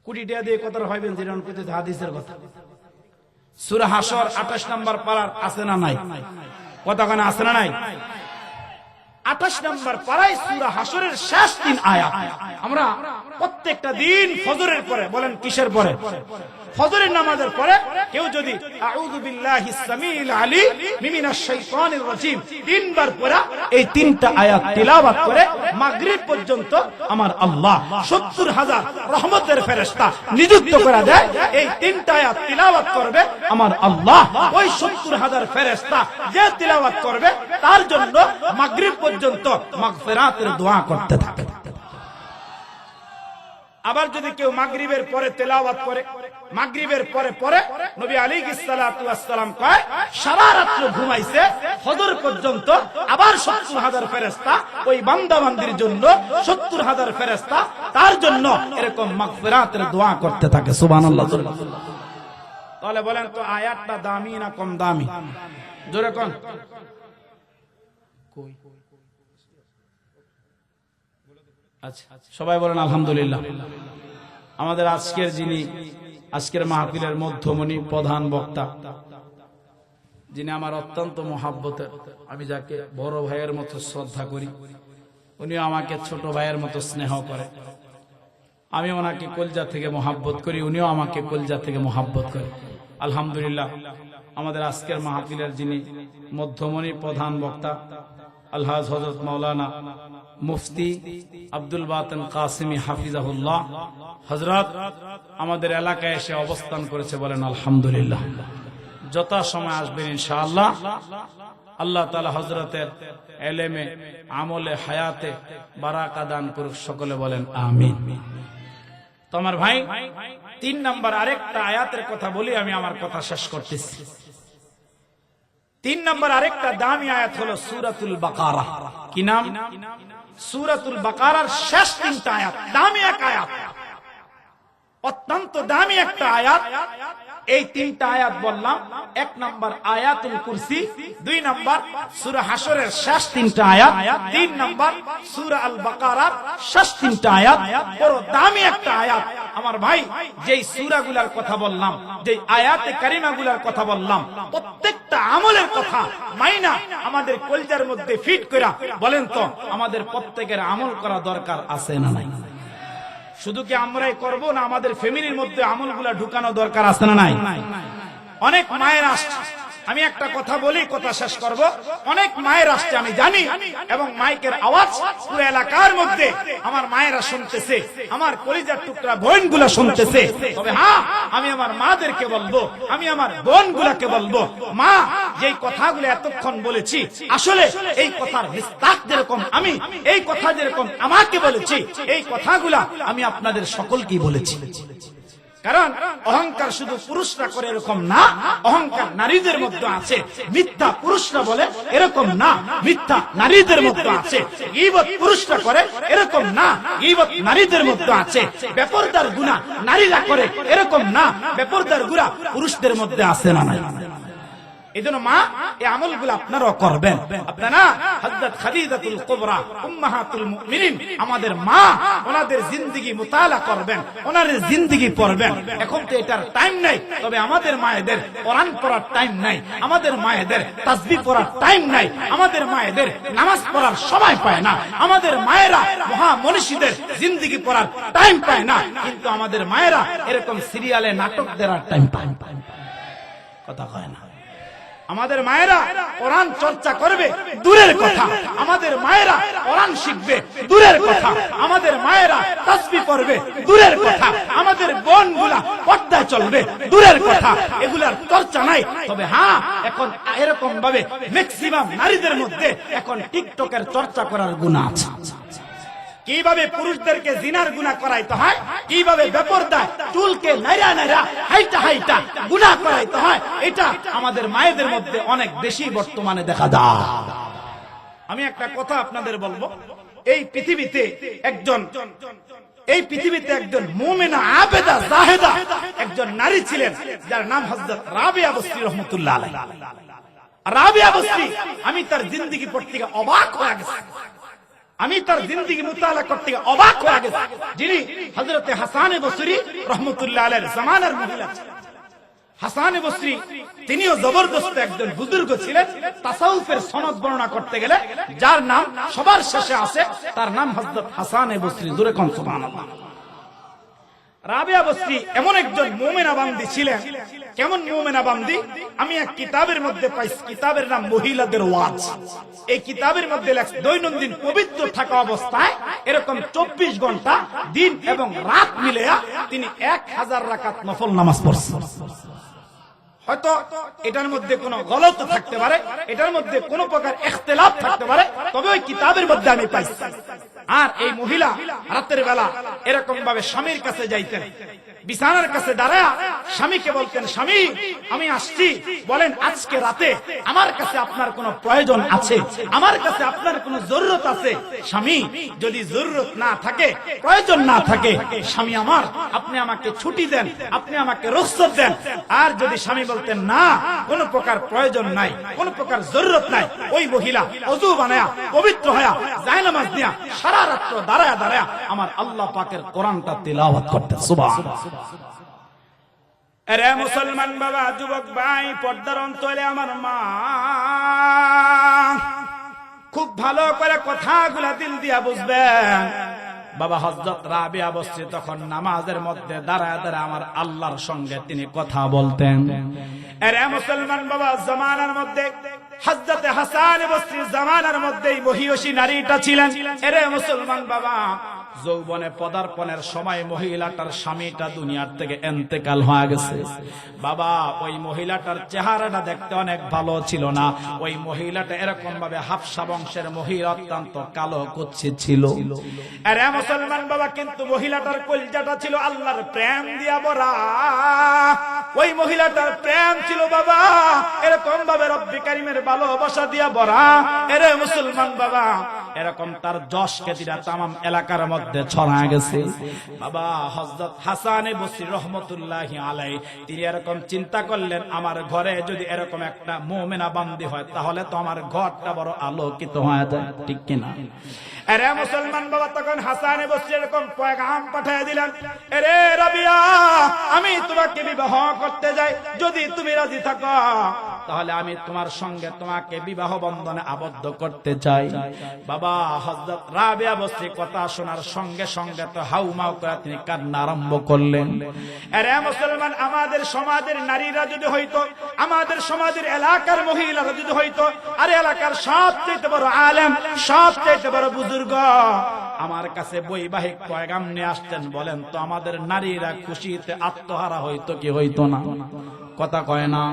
কোটি টাকা দিয়ে কত হইবেন যেরকম কইতে হাদিসের কথা। সূরা হাশর 28 নম্বর পারার আছে না নাই? কতখানে আছে না নাই? 28 নম্বর পারায় সূরা হাশরের শেষ 3 আয়াত। আমরা প্রত্যেকটা দিন ফজরের পরে, বলেন কিসের পরে? ফজরের নামাজের পরে কেউ যদি আউযু বিল্লাহিস সামিউল আলিম মিনাশ শাইতানির রাজিম 3 বার পড়া এই 3টা আয়াত তিলাওয়াত করে মাগরিব পর্যন্ত আমার আল্লাহ 70,000 রহমতের ফেরেশতা নিযুক্ত করে দেয়। এই 3টা আয়াত তিলাওয়াত করবে আমার আল্লাহ, ওই 70,000 ফেরেশতা যে তিলাওয়াত করবে তার জন্য মাগরিব পর্যন্ত মাগফিরাতের দোয়া করতে থাকে। আবার যদি কেউ মাগরিবের পরে তেলাওয়াত করে, মাগরিবের পরে পরে নবী আলাইহিস সালাতু ওয়াস সালাম কয়, সারা রাত ঘুমাইছে, ফজর পর্যন্ত আবার 70,000 ফেরেশতা ওই বান্দা বান্দির জন্য, 70,000 ফেরেশতা তার জন্য এরকম মাগফিরাতের দোয়া করতে থাকে। সুবহানাল্লাহ। তাহলে বলেন তো আয়াতটা দামি না কম দামি? জোরে কোন। আচ্ছা, সবাই বলেন আলহামদুলিল্লাহ। আমাদের আজকের মাহফিলের মধ্যমণি, প্রধান বক্তা, যিনি আমার অত্যন্ত মহাব্বতের, আমি যাকে বড় ভাইয়ের মতো শ্রদ্ধা করি, উনিও আমাকে ছোট ভাইয়ের মতো স্নেহ করে। আমি ওনাকে কলজা থেকে মহাব্বত করি, উনিও আমাকে কলজা থেকে মহাব্বত করে। আলহামদুলিল্লাহ, আমাদের আজকের মাহফিলের যিনি মধ্যমণি, প্রধান বক্তা, আলহাজ হযরত মাওলানা মুফতি আব্দুল বাতেন কাসিমি হাফিজাহুল্লাহ হযরত আমাদের এলাকায় এসে অবস্থান করেছে। বলেন আলহামদুলিল্লাহ। যথা সময় আসবেন ইনশাআল্লাহ। আল্লাহ তাআলা হযরতের ইলমে, আমলে, হায়াতে বারাকা দান করুক। সকলে বলেন আমিন। তো আমার ভাই, 3 নম্বর আরেকটা আয়াতের কথা বলি, আমি আমার কথা শেষ করতেছি। 3 নম্বর আরেকটা দামি আয়াত হলো সূরাতুল বাকারা। কি নাম? সূরাতুল বাকারার শেষ 3টা আয়াত, দামি এক আয়াত, অত্যন্ত দামি একটা আয়াত। এই তিনটা আয়াত বললাম। এক নাম্বার আয়াতুল কুরসি, দুই নাম্বার সূরা হাশরের শেষ তিনটা আয়াত, তিন নাম্বার সূরা আল বাকারার শেষ তিনটা আয়াত। বড় দামি একটা আয়াত আমার ভাই। যেই সূরাগুলোর কথা বললাম, যেই আয়াতে কারিমাগুলোর কথা বললাম, প্রত্যেকটা আমলের কথা মাইনা আমাদের কলজার মধ্যে ফিট করা। বলেন তো আমাদের প্রত্যেকের আমল করা দরকার আছে না নাই? শুধু কি আমরাই করব, না আমাদের ফ্যামিলির মধ্যে আমলগুলা ঢুকানো দরকার আছে না নাই? অনেক মায়ের আসছে, আমি একটা কথা বলি, কথা শেষ করব। অনেক মায়ের আসছে আমি জানি, এবং মাইকের আওয়াজ পুরো এলাকার মধ্যে আমার মায়েরা শুনতেছে, আমার কলিজার টুকরা বোনগুলা শুনতেছে। তবে হ্যাঁ, আমি আমার মাদেরকে বলবো, আমি আমার বোনগুলাকে বলবো, মা যেই কথাগুলো এতক্ষণ বলেছি, আসলে এই কথার বিস্তার যেরকম আমি, এই কথা যেরকম আমাকে বলেছি, এই কথাগুলা আমি আপনাদের সকলকেই বলেছি। কারণ অহংকার শুধু পুরুষরা করে এরকম না, অহংকার নারীদের মধ্যে আছে। মিথ্যা পুরুষরা বলে এরকম না, মিথ্যা নারীদের মধ্যে আছে। গীবত পুরুষরা করে এরকম না, গীবত নারীদের মধ্যে আছে। বেপরদার গুনাহ নারীরা করে এরকম না, বেপরদার গুনাহ পুরুষদের মধ্যে আছে না নাই? এজন্য মা এই আমলগুলো আপনারাও করবেন। আপনারা হযরত খাদিজাতুল কুবরা উম্মাহাতুল মুমিনিন আমাদের মা, ওনাদের জিন্দেগি মুতালা করবেন, ওনাদের জিন্দেগি পড়বেন। এখন তো এটার টাইম নাই, তবে আমাদের মায়েদের কোরআন পড়ার টাইম নাই, আমাদের মায়েদের তাসবিহ পড়ার টাইম নাই, আমাদের মায়েদের নামাজ পড়ার সময় পায় না, আমাদের মায়েরা মহা মনীষীদের জিন্দেগি পড়ার টাইম পায় না। কিন্তু আমাদের মায়েরা এরকম সিরিয়ালে নাটক দেওয়ার টাইম পায়। কথা কয় না? আমাদের মায়েরা কোরআন চর্চা করবে দূরের কথা, আমাদের মায়েরা কোরআন শিখবে দূরের কথা, আমাদের মায়েরা তাসবিহ পড়বে দূরের কথা, আমাদের বোনগুলা পর্দায় চলবে দূরের কথা। এগুলার চর্চা নাই। তবে হ্যাঁ, এখন এরকম ভাবে ম্যাক্সিমাম নারীদের মধ্যে এখন টিকটকের চর্চা করার গুনাহ আছে। কিভাবে পুরুষদেরকে জিনার গুনাহ করাইতে হয়, কিভাবে বেপরদায় চুলকে নাইরা নাইরা হাইটা হাইটা গুনাহ করাইতে হয়, এটা আমাদের মায়েদের মধ্যে অনেক বেশি বর্তমানে দেখা যায়। আমি একটা কথা আপনাদের বলবো, এই পৃথিবীতে একজন মুমিনা আবেদা জাহেদা একজন নারী ছিলেন, যার নাম হযরত রাবিয়া বসরি রাহমাতুল্লাহ আলাইহা। রাবিয়া বসরি, আমি তার জিন্দেগি পড়তে গিয়ে অবাক হয়ে গেছি, আমি তার জিন্দেগি মুতালা করতে গিয়ে অবাক হয়ে গেছি। যিনি হযরত হাসান বসরি রাহমাতুল্লাহ আলাইহির জামানার মহিলা। হাসান বসরি তিনিও জবরদস্ত একজন বুজুর্গ ছিলেন। তাসাউফের সনদ বর্ণনা করতে গেলে যার নাম সবার শেষে আছে, তার নাম হযরত হাসান বসরি। জোরে কোন সুবহানাল্লাহ। রাবিয়া বসরি এমন একজন মুমিনা বান্দি ছিলেন। কেমন মুমিনা বান্দি? আমি এক কিতাবের মধ্যে পাইছি, কিতাবের নাম মহিলাদের ওয়াজ। এই কিতাবের মধ্যে লেখা, দৈনন্দিন পবিত্র থাকা অবস্থায় এরকম 24 ঘন্টা দিন এবং রাত মিলিয়া তিনি 1000 রাকাত নফল নামাজ পড়ছেন। হয়তো এটার মধ্যে কোনো গলত থাকতে পারে, এটার মধ্যে কোনো প্রকার ইখতিলাফ থাকতে পারে, তবে ওই কিতাবের মধ্যে আমি পাইছি। আর এই মহিলা রাতের বেলা এরকম ভাবে স্বামীর কাছে যাইতেন, বিছানার কাছে দাঁড়ায় স্বামীকে বলতেন, স্বামী আমি আসছি, বলেন আজকে রাতে আমার কাছে আপনার কোনো প্রয়োজন আছে, আমার কাছে আপনার কোনো জরুরত আছে? স্বামী যদি জরুরত না থাকে, প্রয়োজন না থাকে, স্বামী আমার আপনি আমাকে ছুটি দেন, আপনি আমাকে রুখসত দেন। আর যদি স্বামী বলতেন না, কোনো প্রকার প্রয়োজন নাই, কোনো প্রকার জরুরত নাই, ওই মহিলা ওযু বানায়া পবিত্র হয়া জায়নামাজ দিয়া সারা রাত দাঁড়ায়া দাঁড়ায়া আমার আল্লাহ পাকের কোরআনটা তিলাওয়াত করতেন। সুবহানাল্লাহ। আরে মুসলমান বাবা, যুবক ভাই, পর্দার অন্তরে আমার মা, খুব ভালো করে কথাগুলা দিল দিয়া বুঝবেন। বাবা হযরত রাবিয়া বসরি তখন নামাজের মধ্যে দাঁড়ায় দাঁড়ায় আমার আল্লাহর সঙ্গে তিনি কথা বলতেন। আরে মুসলমান বাবা, জামানার মধ্যে হযরত হাসান বসরি জামানার মধ্যেই মহিয়সী নারীটা ছিলেন। আরে মুসলমান বাবা, যৌবনে পদার্পণের সময় মহিলাটার স্বামীটা দুনিয়ার থেকে ইন্তেকাল হয়ে গেছে। বাবা ওই মহিলাটার চেহারাটা দেখতে অনেক ভালো ছিল না। ওই মহিলাটা এরকম ভাবে হাফসা বংশের মহিলা, অত্যন্ত কালো কুৎসিত ছিল। আরে মুসলমান বাবা, কিন্তু মহিলাটার কলিজাটা ছিল আল্লাহর প্রেম দিয়া ভরা। ওই মহিলাটার প্রেম ছিল বাবা এরকম ভাবে রব্বি কারীমের ভালোবাসা দিয়া ভরা। আরে মুসলমান বাবা, এরকম তার যশ খ্যাতিটা তামাম এলাকার মধ্যে ছড়ায় গেছে। বাবা হযরত হাসান বসরি রহমতুল্লাহি আলাইহি তিনি এরকম চিন্তা করলেন, আমার ঘরে যদি এরকম একটা মুমিনা বান্দি হয় তাহলে তো আমার ঘরটা বড় আলোকিত হয়ে যায়, ঠিক কিনা? আরে মুসলমান বাবা, তখন হাসান বসরি এরকম পয়গাম পাঠিয়ে দিলেন, আরে রাবিয়া, আমি তোমাকে বিবাহ করতে যাই, যদি তুমি রাজি থাকো তাহলে আমি তোমার সঙ্গে তোমাকে বিবাহ বন্ধনে আবদ্ধ করতে চাই। বাবা হযরত রাবিয়া বসরি কথা শোনার সঙ্গে সঙ্গে তো হাউমাউ করে তিনি কান্না আরম্ভ করলেন। আরে মুসলমান, আমাদের সমাজের নারীরা যদি হইতো, আমাদের সমাজের এলাকার মহিলারা যদি হইতো, আরে এলাকার সবচেয়ে বড় আলেম, সবচেয়ে বড় বুজুর্গ আমার কাছে বৈবাহিক পয়গাম নিয়ে আসতেন, বলেন তো আমাদের নারীরা খুশিতে আত্মহারা হইতো কি হইতো না? কথা কয় না।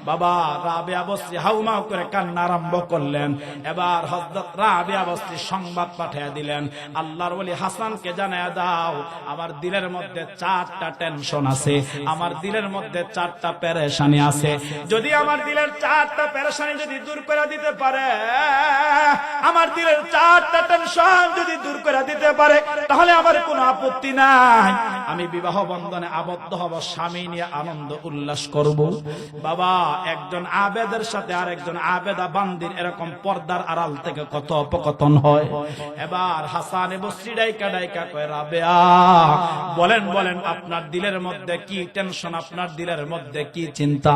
বাবা রাবিয়া বসরি হাউমাউ করে কান্না আরম্ভ করলেন। এবার হযরত রাবিয়া বসরি সংবাদ পাঠিয়ে দিলেন, আল্লাহর ওলি হাসানকে জানায়া দাও আমার দিলের মধ্যে 4টা টেনশন আছে, আমার দিলের মধ্যে 4টা পেরেশানি আছে। যদি আমার দিলের 4টা পেরেশানি যদি দূর করে দিতে পারে, আমার দিলের 4টা টেনশন যদি দূর করে দিতে পারে, তাহলে আমার কোনো আপত্তি নাই, আমি বিবাহ বন্ধনে আবদ্ধ হব, স্বামী নিয়ে আনন্দ উল্লাস করব। বাবা একজন আবেদের সাথে আরেকজন আবেদা বান্দির এরকম পর্দার আড়াল থেকে কত অপকথন হয়। এবার হাসান বসরি ডাইকা ডাইকা কয়, রাবেয়া বলেন বলেন আপনার দিলের মধ্যে কি টেনশন, আপনার দিলের মধ্যে কি চিন্তা?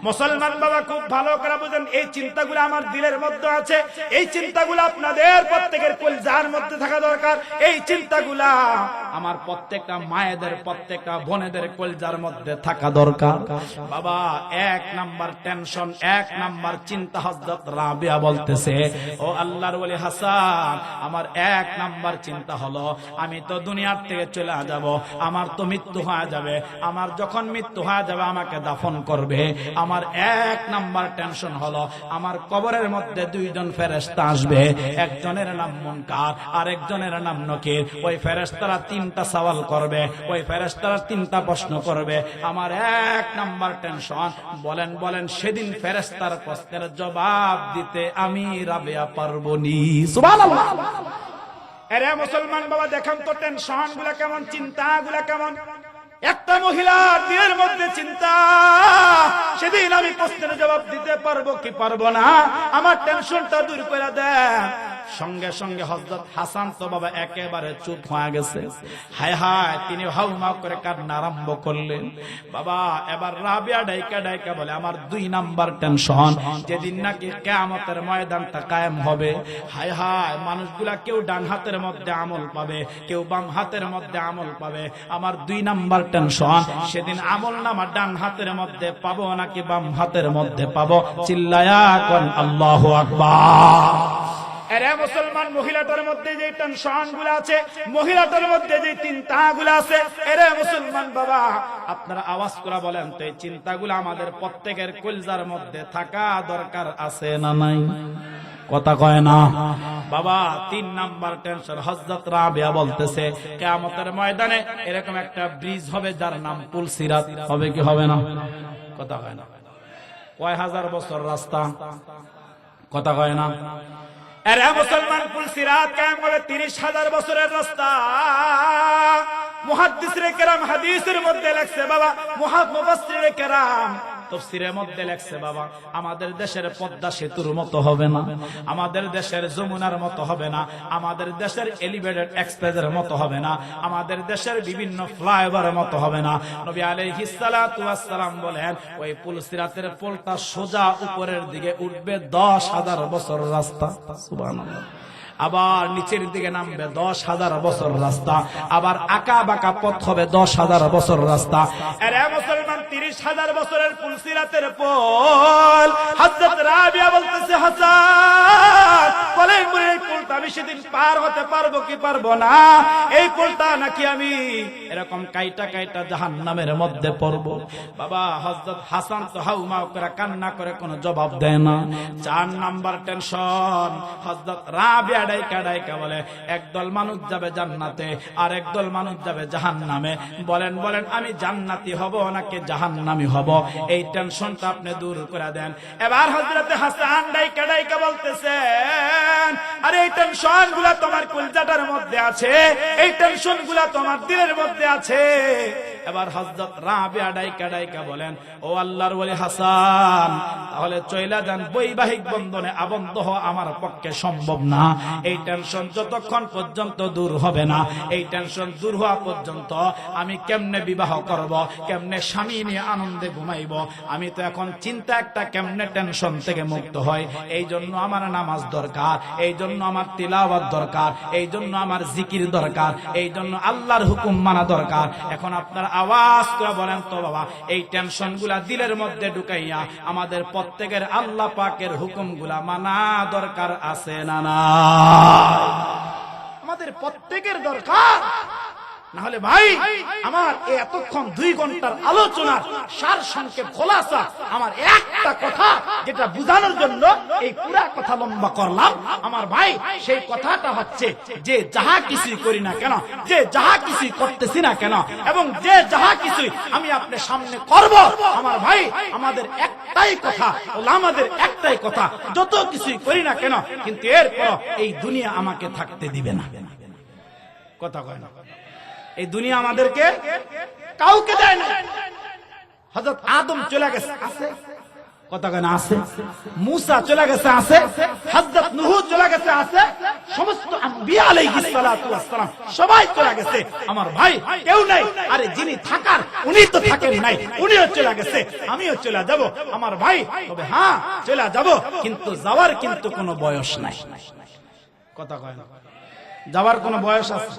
মুসলমান বাবা খুব ভালো করে বুঝেন, এই চিন্তাগুলো আমার দিলের মধ্যে আছে, এই চিন্তাগুলো আপনাদের প্রত্যেকের কলিজার মধ্যে থাকা দরকার। এই চিন্তাগুলা আমার প্রত্যেকটা মায়েদের, প্রত্যেকটা বোনেদের কলিজার মধ্যে থাকা দরকার। বাবা 1 নাম্বার টেনশন, 1 নাম্বার চিন্তা হযরত রাবিয়া বলতেছে, ও আল্লাহর ওলি হাসান, আমার 1 নাম্বার চিন্তা হলো আমি তো দুনিয়ার থেকে চলে যাব, আমার তো মৃত্যু হয়ে যাবে, আমার যখন মৃত্যু হয়ে যাবে আমাকে দাফন করবে। আমার 1 নাম্বার টেনশন হলো আমার কবরের মধ্যে 2 জন ফেরেশতা আসবে, একজনের নাম মুনকার আর একজনের নাম নকির। ওই ফেরেশতারা 3টা সওয়াল করবে, ওই ফেরেশতারা 3টা প্রশ্ন করবে। আমার 1 নাম্বার টেনশন, বলেন বলেন সেদিন ফেরেশতার প্রশ্নের জবাব দিতে আমি রাবিয়া পারবো নি? সুবহানাল্লাহ। আরে মুসলমান বাবা দেখেন তো টেনশন গুলা কেমন, চিন্তা গুলা কেমন। একটা মহিলার দিলের মধ্যে চিন্তা, সেদিন আমি প্রশ্নের জবাব দিতে পারবো কি পারবো না, আমার টেনশনটা দূর করে দেন। সঙ্গে সঙ্গে হযরত হাসান তো বাবা একেবারে চুপ হয়ে গেছে। হায় হায়, তিনি হাউমাউ করে কান্না আরম্ভ করলেন। বাবা এবার রাবিয়া ডাইকা ডাইকা বলে, আমার 2 নাম্বার টেনশন, যেদিন নাকি কিয়ামতের ময়দানটা কায়েম হবে, হায় হায় মানুষগুলা কেউ ডান হাতের মধ্যে আমল পাবে, কেউ বাম হাতের মধ্যে আমল পাবে। আমার 2 নাম্বার টেনশন, সেদিন আমল নামা ডান হাতের মধ্যে পাবো নাকি বাম হাতের মধ্যে পাবো? চিল্লায়া কোন আল্লাহু আকবার। আরে মুসলমান, মহিলাটার মধ্যে যে টেনশন গুলো আছে, মহিলাটার মধ্যে যে চিন্তাগুলো আছে, আরে মুসলমান বাবা আপনারা আওয়াজ করে বলেন তো এই চিন্তাগুলো আমাদের প্রত্যেকের কলিজার মধ্যে থাকা দরকার আছে না নাই? কথা কয় না। বাবা 3 নাম্বার টেনশন, হযরত রাবিয়া বলতেছে কিয়ামতের ময়দানে এরকম একটা ব্রিজ হবে যার নাম পুল সিরাত, হবে কি হবে না? কথা কয় না। কয় হাজার বছর রাস্তা? কথা কয় না। আরে মুসলমান, পুল সিরাত কায়েম হবে 30,000 বছরের রাস্তা। মুহাদ্দিসরে কেরাম হাদিসের মধ্যে লেখছে বাবা, মুফাসসিরে কেরাম তাফসীরের মধ্যে লেখছে বাবা, আমাদের দেশের পদ্মা সেতুর মতো হবে না, আমাদের দেশের যমুনার মতো হবে না, আমাদের দেশের এলিভেটেড এক্সপ্রেসের মতো হবে না, আমাদের দেশের বিভিন্ন ফ্লাইওভারের মতো হবে না। নবী আলাইহিস সালাতু ওয়াস সালাম বলেন, ওই পুল সিরাতের পোলটা সোজা উপরের দিকে উঠবে 10,000 বছর রাস্তা। সুবহানাল্লাহ। আবার নিচের দিকে নামবে 10,000 বছর রাস্তা, আবার আঁকা বাঁকা পথ হবে 10,000 বছর রাস্তা। আরে মুসলমান, 30,000 বছরের পুল সিরাতের পোল। হযরত রাবিয়া বলতেছে, হাসান বলেন এই পোলটা আমি সেদিন পার হতে পারবো কি পারবো না? এই পোলটা নাকি আমি এরকম কাইটা কাইটা জাহান্নামের মধ্যে পড়বো? বাবা হযরত হাসান তো হাউমাউ করে কান্না করে কোনো জবাব দেয় না। 4 নাম্বার টেনশন, হযরত রাবিয়া ডাইকা ডাইকা বলে একদল মানুষ যাবে জান্নাতে আর একদল মানুষ যাবে জাহান্নামে। বলেন বলেন আমি জান্নাতি হব নাকি জাহান্নামী হব? এই টেনশনটা আপনি দূর করে দেন। এবার হযরতে হাসান ডাইকা ডাইকা বলতেছেন, আরে এই টেনশন গুলা তোমার কলিজাটার মধ্যে আছে, এই টেনশন গুলা তোমার দিলের মধ্যে আছে। এবার হযরত রাবিয়া ডাইকা ডাইকা বলেন, ও আল্লাহর ওলি হাসান, তাহলে চইলা যান, বৈবাহিক বন্ধনে আবদ্ধ হওয়া আমার পক্ষে সম্ভব না। এই টেনশন যতক্ষণ পর্যন্ত দূর হবে না, এই টেনশন দূর হওয়া পর্যন্ত আমি কেমনে বিবাহ করব, কেমনে স্বামী নিয়ে আনন্দে ঘুমাইব, আমি তো এখন চিন্তা একটা কেমনে টেনশন থেকে মুক্ত হয়। এই জন্য আমার নামাজ দরকার, এই জন্য আমার তিলাওয়াত দরকার, এই জন্য আমার জিকির দরকার, এই জন্য আল্লাহর হুকুম মানা দরকার। এখন আপনার আওয়াজ করে বলেন তো বাবা, এই টেনশন গুলা দিলের মধ্যে ঢুকাইয়া আমাদের প্রত্যেকের আল্লাহ পাকের হুকুম গুলা মানা দরকার আছে না? না, আমাদের প্রত্যেকের দরকার। না হলে ভাই আমার এই এতক্ষণ 2 ঘন্টার আলোচনার সার সংক্ষেপ খোলাসা, আমার একটা কথা যেটা বুঝানোর জন্য এই পুরা কথা লম্বা করলাম, আমার ভাই সেই কথাটা হচ্ছে যে যাহা কিছুই করি না কেন, যে যাহা কিছুই করতেছি না কেন, এবং যে যাহা কিছুই আমি আপনার সামনে করব, আমার ভাই আমাদের একটাই কথা, আমাদের একটাই কথা, যত কিছুই করি না কেন কিন্তু এরপর এই দুনিয়া আমাকে থাকতে দিবে না। কথা কয় না? এই দুনিয়া আমাদেরকে কাউকে দেয় না। হযরত আদম চলে গেছে, আছে? কথা কয় না? আছে। মুসা চলে গেছে, আছে। হযরত নূহ চলে গেছে, আছে। সমস্ত আম্বিয়া আলাইহিস সালাতু ওয়াস সালাম সবাই চলে গেছে, আমার ভাই কেউ নাই। আরে যিনি থাকার উনি তো থাকেন নাই, উনিও চলে গেছে, আমিও চলে যাব আমার ভাই। তবে হ্যাঁ চলে যাব, কিন্তু যাওয়ার কিন্তু কোনো বয়স নাই। কথা কয় না? যাওয়ার কোনো বয়স আছে?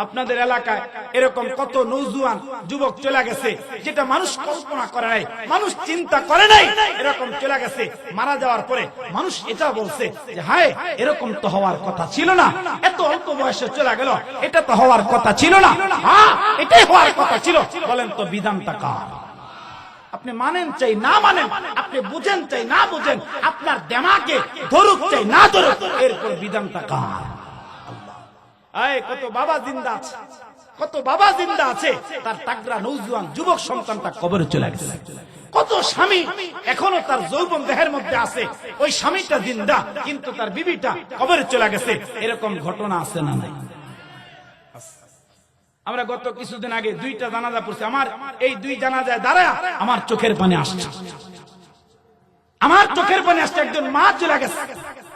আপনাদের এলাকায় এরকম কত নওজোয়ান যুবক চলে গেছে, যেটা মানুষ কল্পনা করে নাই, মানুষ চিন্তা করে নাই, এরকম চলে গেছে। মারা যাওয়ার পরে মানুষ এটা বলছে যে হায় এরকম তো হওয়ার কথা ছিল না, এত অল্প বয়সে চলে গেল, এটা তো হওয়ার কথা ছিল না। হ্যাঁ এটাই হওয়ার কথা ছিল। বলেন তো বিধানটা কার? আপনি মানেন চাই না মানেন, আপনি বুঝেন চাই না বুঝেন, আপনার দেমাগে ধরুক চাই না ধরুক, এরপর বিধানটা কার? কত বাবা জিন্দা আছে, কত বাবা জিন্দা আছে, তার তাগড়া নওজোয়ান যুবক সন্তানটা কবরে চলে গেছে। কত স্বামী এখনো তার যৌবন দেহের মধ্যে আছে, ওই স্বামীটা জিন্দা কিন্তু তার বিবিটা কবরে চলে গেছে। এরকম ঘটনা আছে না নাই? আমরা গত কিছুদিন আগে 2টা জানাজা পড়ছি, আমার এই 2 জানাজায় দাঁড়ায় আমার চোখের পানি আসছে, আমার চোখের পানি আসছে। একজন মা চলে গেছে,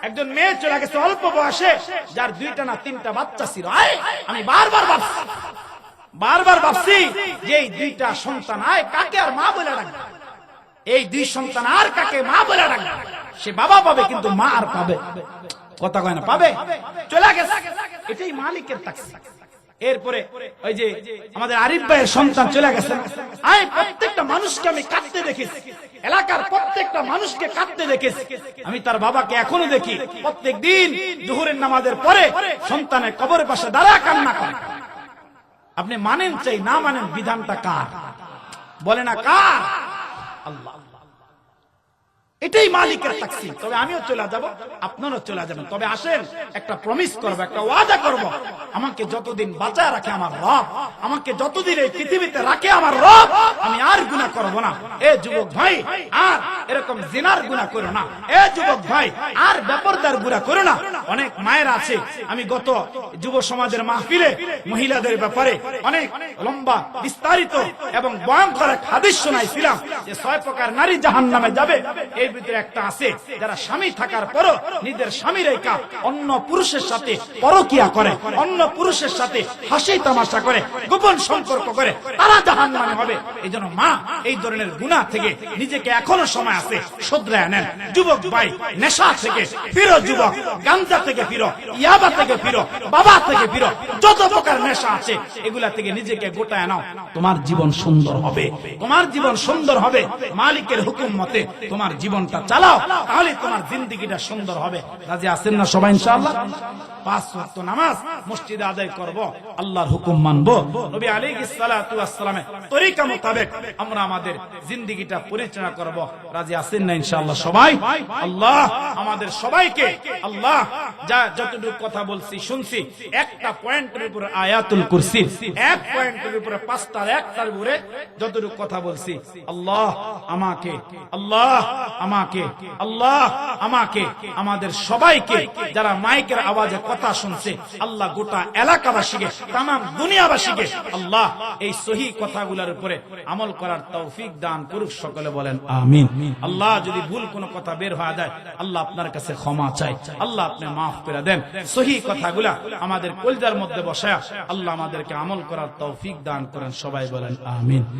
একজন মেয়ে চলে গেছে অল্প বয়সে, যার 2টা না 3টা বাচ্চা ছিল। আমি বারবার ভাবছি যে এই 2টা সন্তান কাকে আর মা বলে ডাকবে, এই 2 সন্তান আর কাকে মা বলে ডাকবে? সে বাবা পাবে কিন্তু মা আর পাবে? কথা কয় না? পাবে? চলে গেছে, এটাই মালিকের তাকসীর। এরপরে ওই যে আমাদের আরিফ ভাইয়ের সন্তান চলে গেছে। প্রত্যেকটা মানুষকে আমি কাঁদতে দেখেছি, এলাকার প্রত্যেকটা মানুষকে কাঁদতে দেখেছি। আমি তার বাবাকে এখনো দেখি প্রত্যেক দিন জোহরের নামাজের পরে সন্তানের কবরের পাশে দাঁড়ায় কান্না করে। আপনি মানেন চাই না মানেন, বিধানটা কার? বলে না কার? আল্লাহ। এটাই মালিকের তাকসীর। তবে আমিও চলে যাব, আপনারও চলে যাবেন। তবে আসেন একটা প্রমিস করব, একটা ওয়াদা করব, আমাকে যতদিন বাঁচায় রাখে আমার রব, আমাকে যতদিন এই পৃথিবীতে রাখে আমার রব, আমি আর গুনাহ করব না। এ যুবক ভাই আর এরকম জিনার গুনাহ করো না, এ যুবক ভাই আর বেপরদার গুনাহ করো না। অনেক মায়ের আছে, আমি গত যুব সমাজের মাহফিলে মহিলাদের ব্যাপারে অনেক লম্বা বিস্তারিত এবং ভয়ঙ্কর এক হাদিস শোনাইছিলাম যে 6 প্রকার নারী জাহান্নামে যাবে। এই ভিতরে একটা আছে যারা স্বামী থাকার পরও নিজের স্বামীর রেখা অন্য পুরুষের সাথে পরকিয়া করে, অন্য পুরুষের সাথে হাসি তামাশা করে, গোপন সম্পর্ক করে, তারা জাহান্নামে হবে। এই জন্য মা এই ধরনের গুনাহ থেকে নিজেকে এখনো সময় আছে শুধরায় নেন। যুবক ভাই নেশা থেকে ফিরো, যুবক গাঞ্জা থেকে ফিরো, ইয়াবা থেকে ফিরো, বাবা থেকে ফিরো, যত প্রকার নেশা আছে এগুলা থেকে নিজেকে গোটায় নাও। তোমার জীবন সুন্দর হবে, তোমার জীবন সুন্দর হবে। মালিকের হুকুম মতে তোমার জীবনটা চালাও, তাহলে তোমার জিন্দেগিটা সুন্দর হবে। রাজি আছেন না সবাই ইনশাআল্লাহ? 5 ওয়াক্ত নামাজ মসজিদে আদায় করব, আল্লাহর হুকুম মানব, নবী আলাইহিস সালাতু ওয়াস সালামের তরিকা মোতাবেক আমরা আমাদের জিন্দেগিটা পরিচালনা করব। রাজি রাজি আছেন না ইনশাআল্লাহ সবাই? আল্লাহ আমাদের সবাইকে, আল্লাহ যা যতটুকু কথা বলছি শুনছি, একটা পয়েন্টের উপরে আয়াতুল কুরসি, এক পয়েন্টের উপরে পাঁচটার একটার উপরে যতটুকু কথা বলছি, আল্লাহ আমাকে, আল্লাহ আমাকে, আল্লাহ আমাকে, আমাদের সবাইকে, যারা মাইকের আওয়াজে কথা শুনছে, আল্লাহ গোটা এলাকাবাসীকে, তাম দুনিয়াবাসীকে আল্লাহ এই সহি কথাগুলোর উপরে আমল করার তৌফিক দান করুক। সকলে বলেন আমিন। আল্লাহ যদি ভুল কোনো কথা বের হয়ে যায়, আল্লাহ আপনার কাছে ক্ষমা চাই, আল্লাহ আপনি মাফ করে দেন। সহি কথাগুলা আমাদের কলজার মধ্যে বসায়া আল্লাহ আমাদেরকে আমল করার তৌফিক দান করেন। সবাই বলেন আমিন।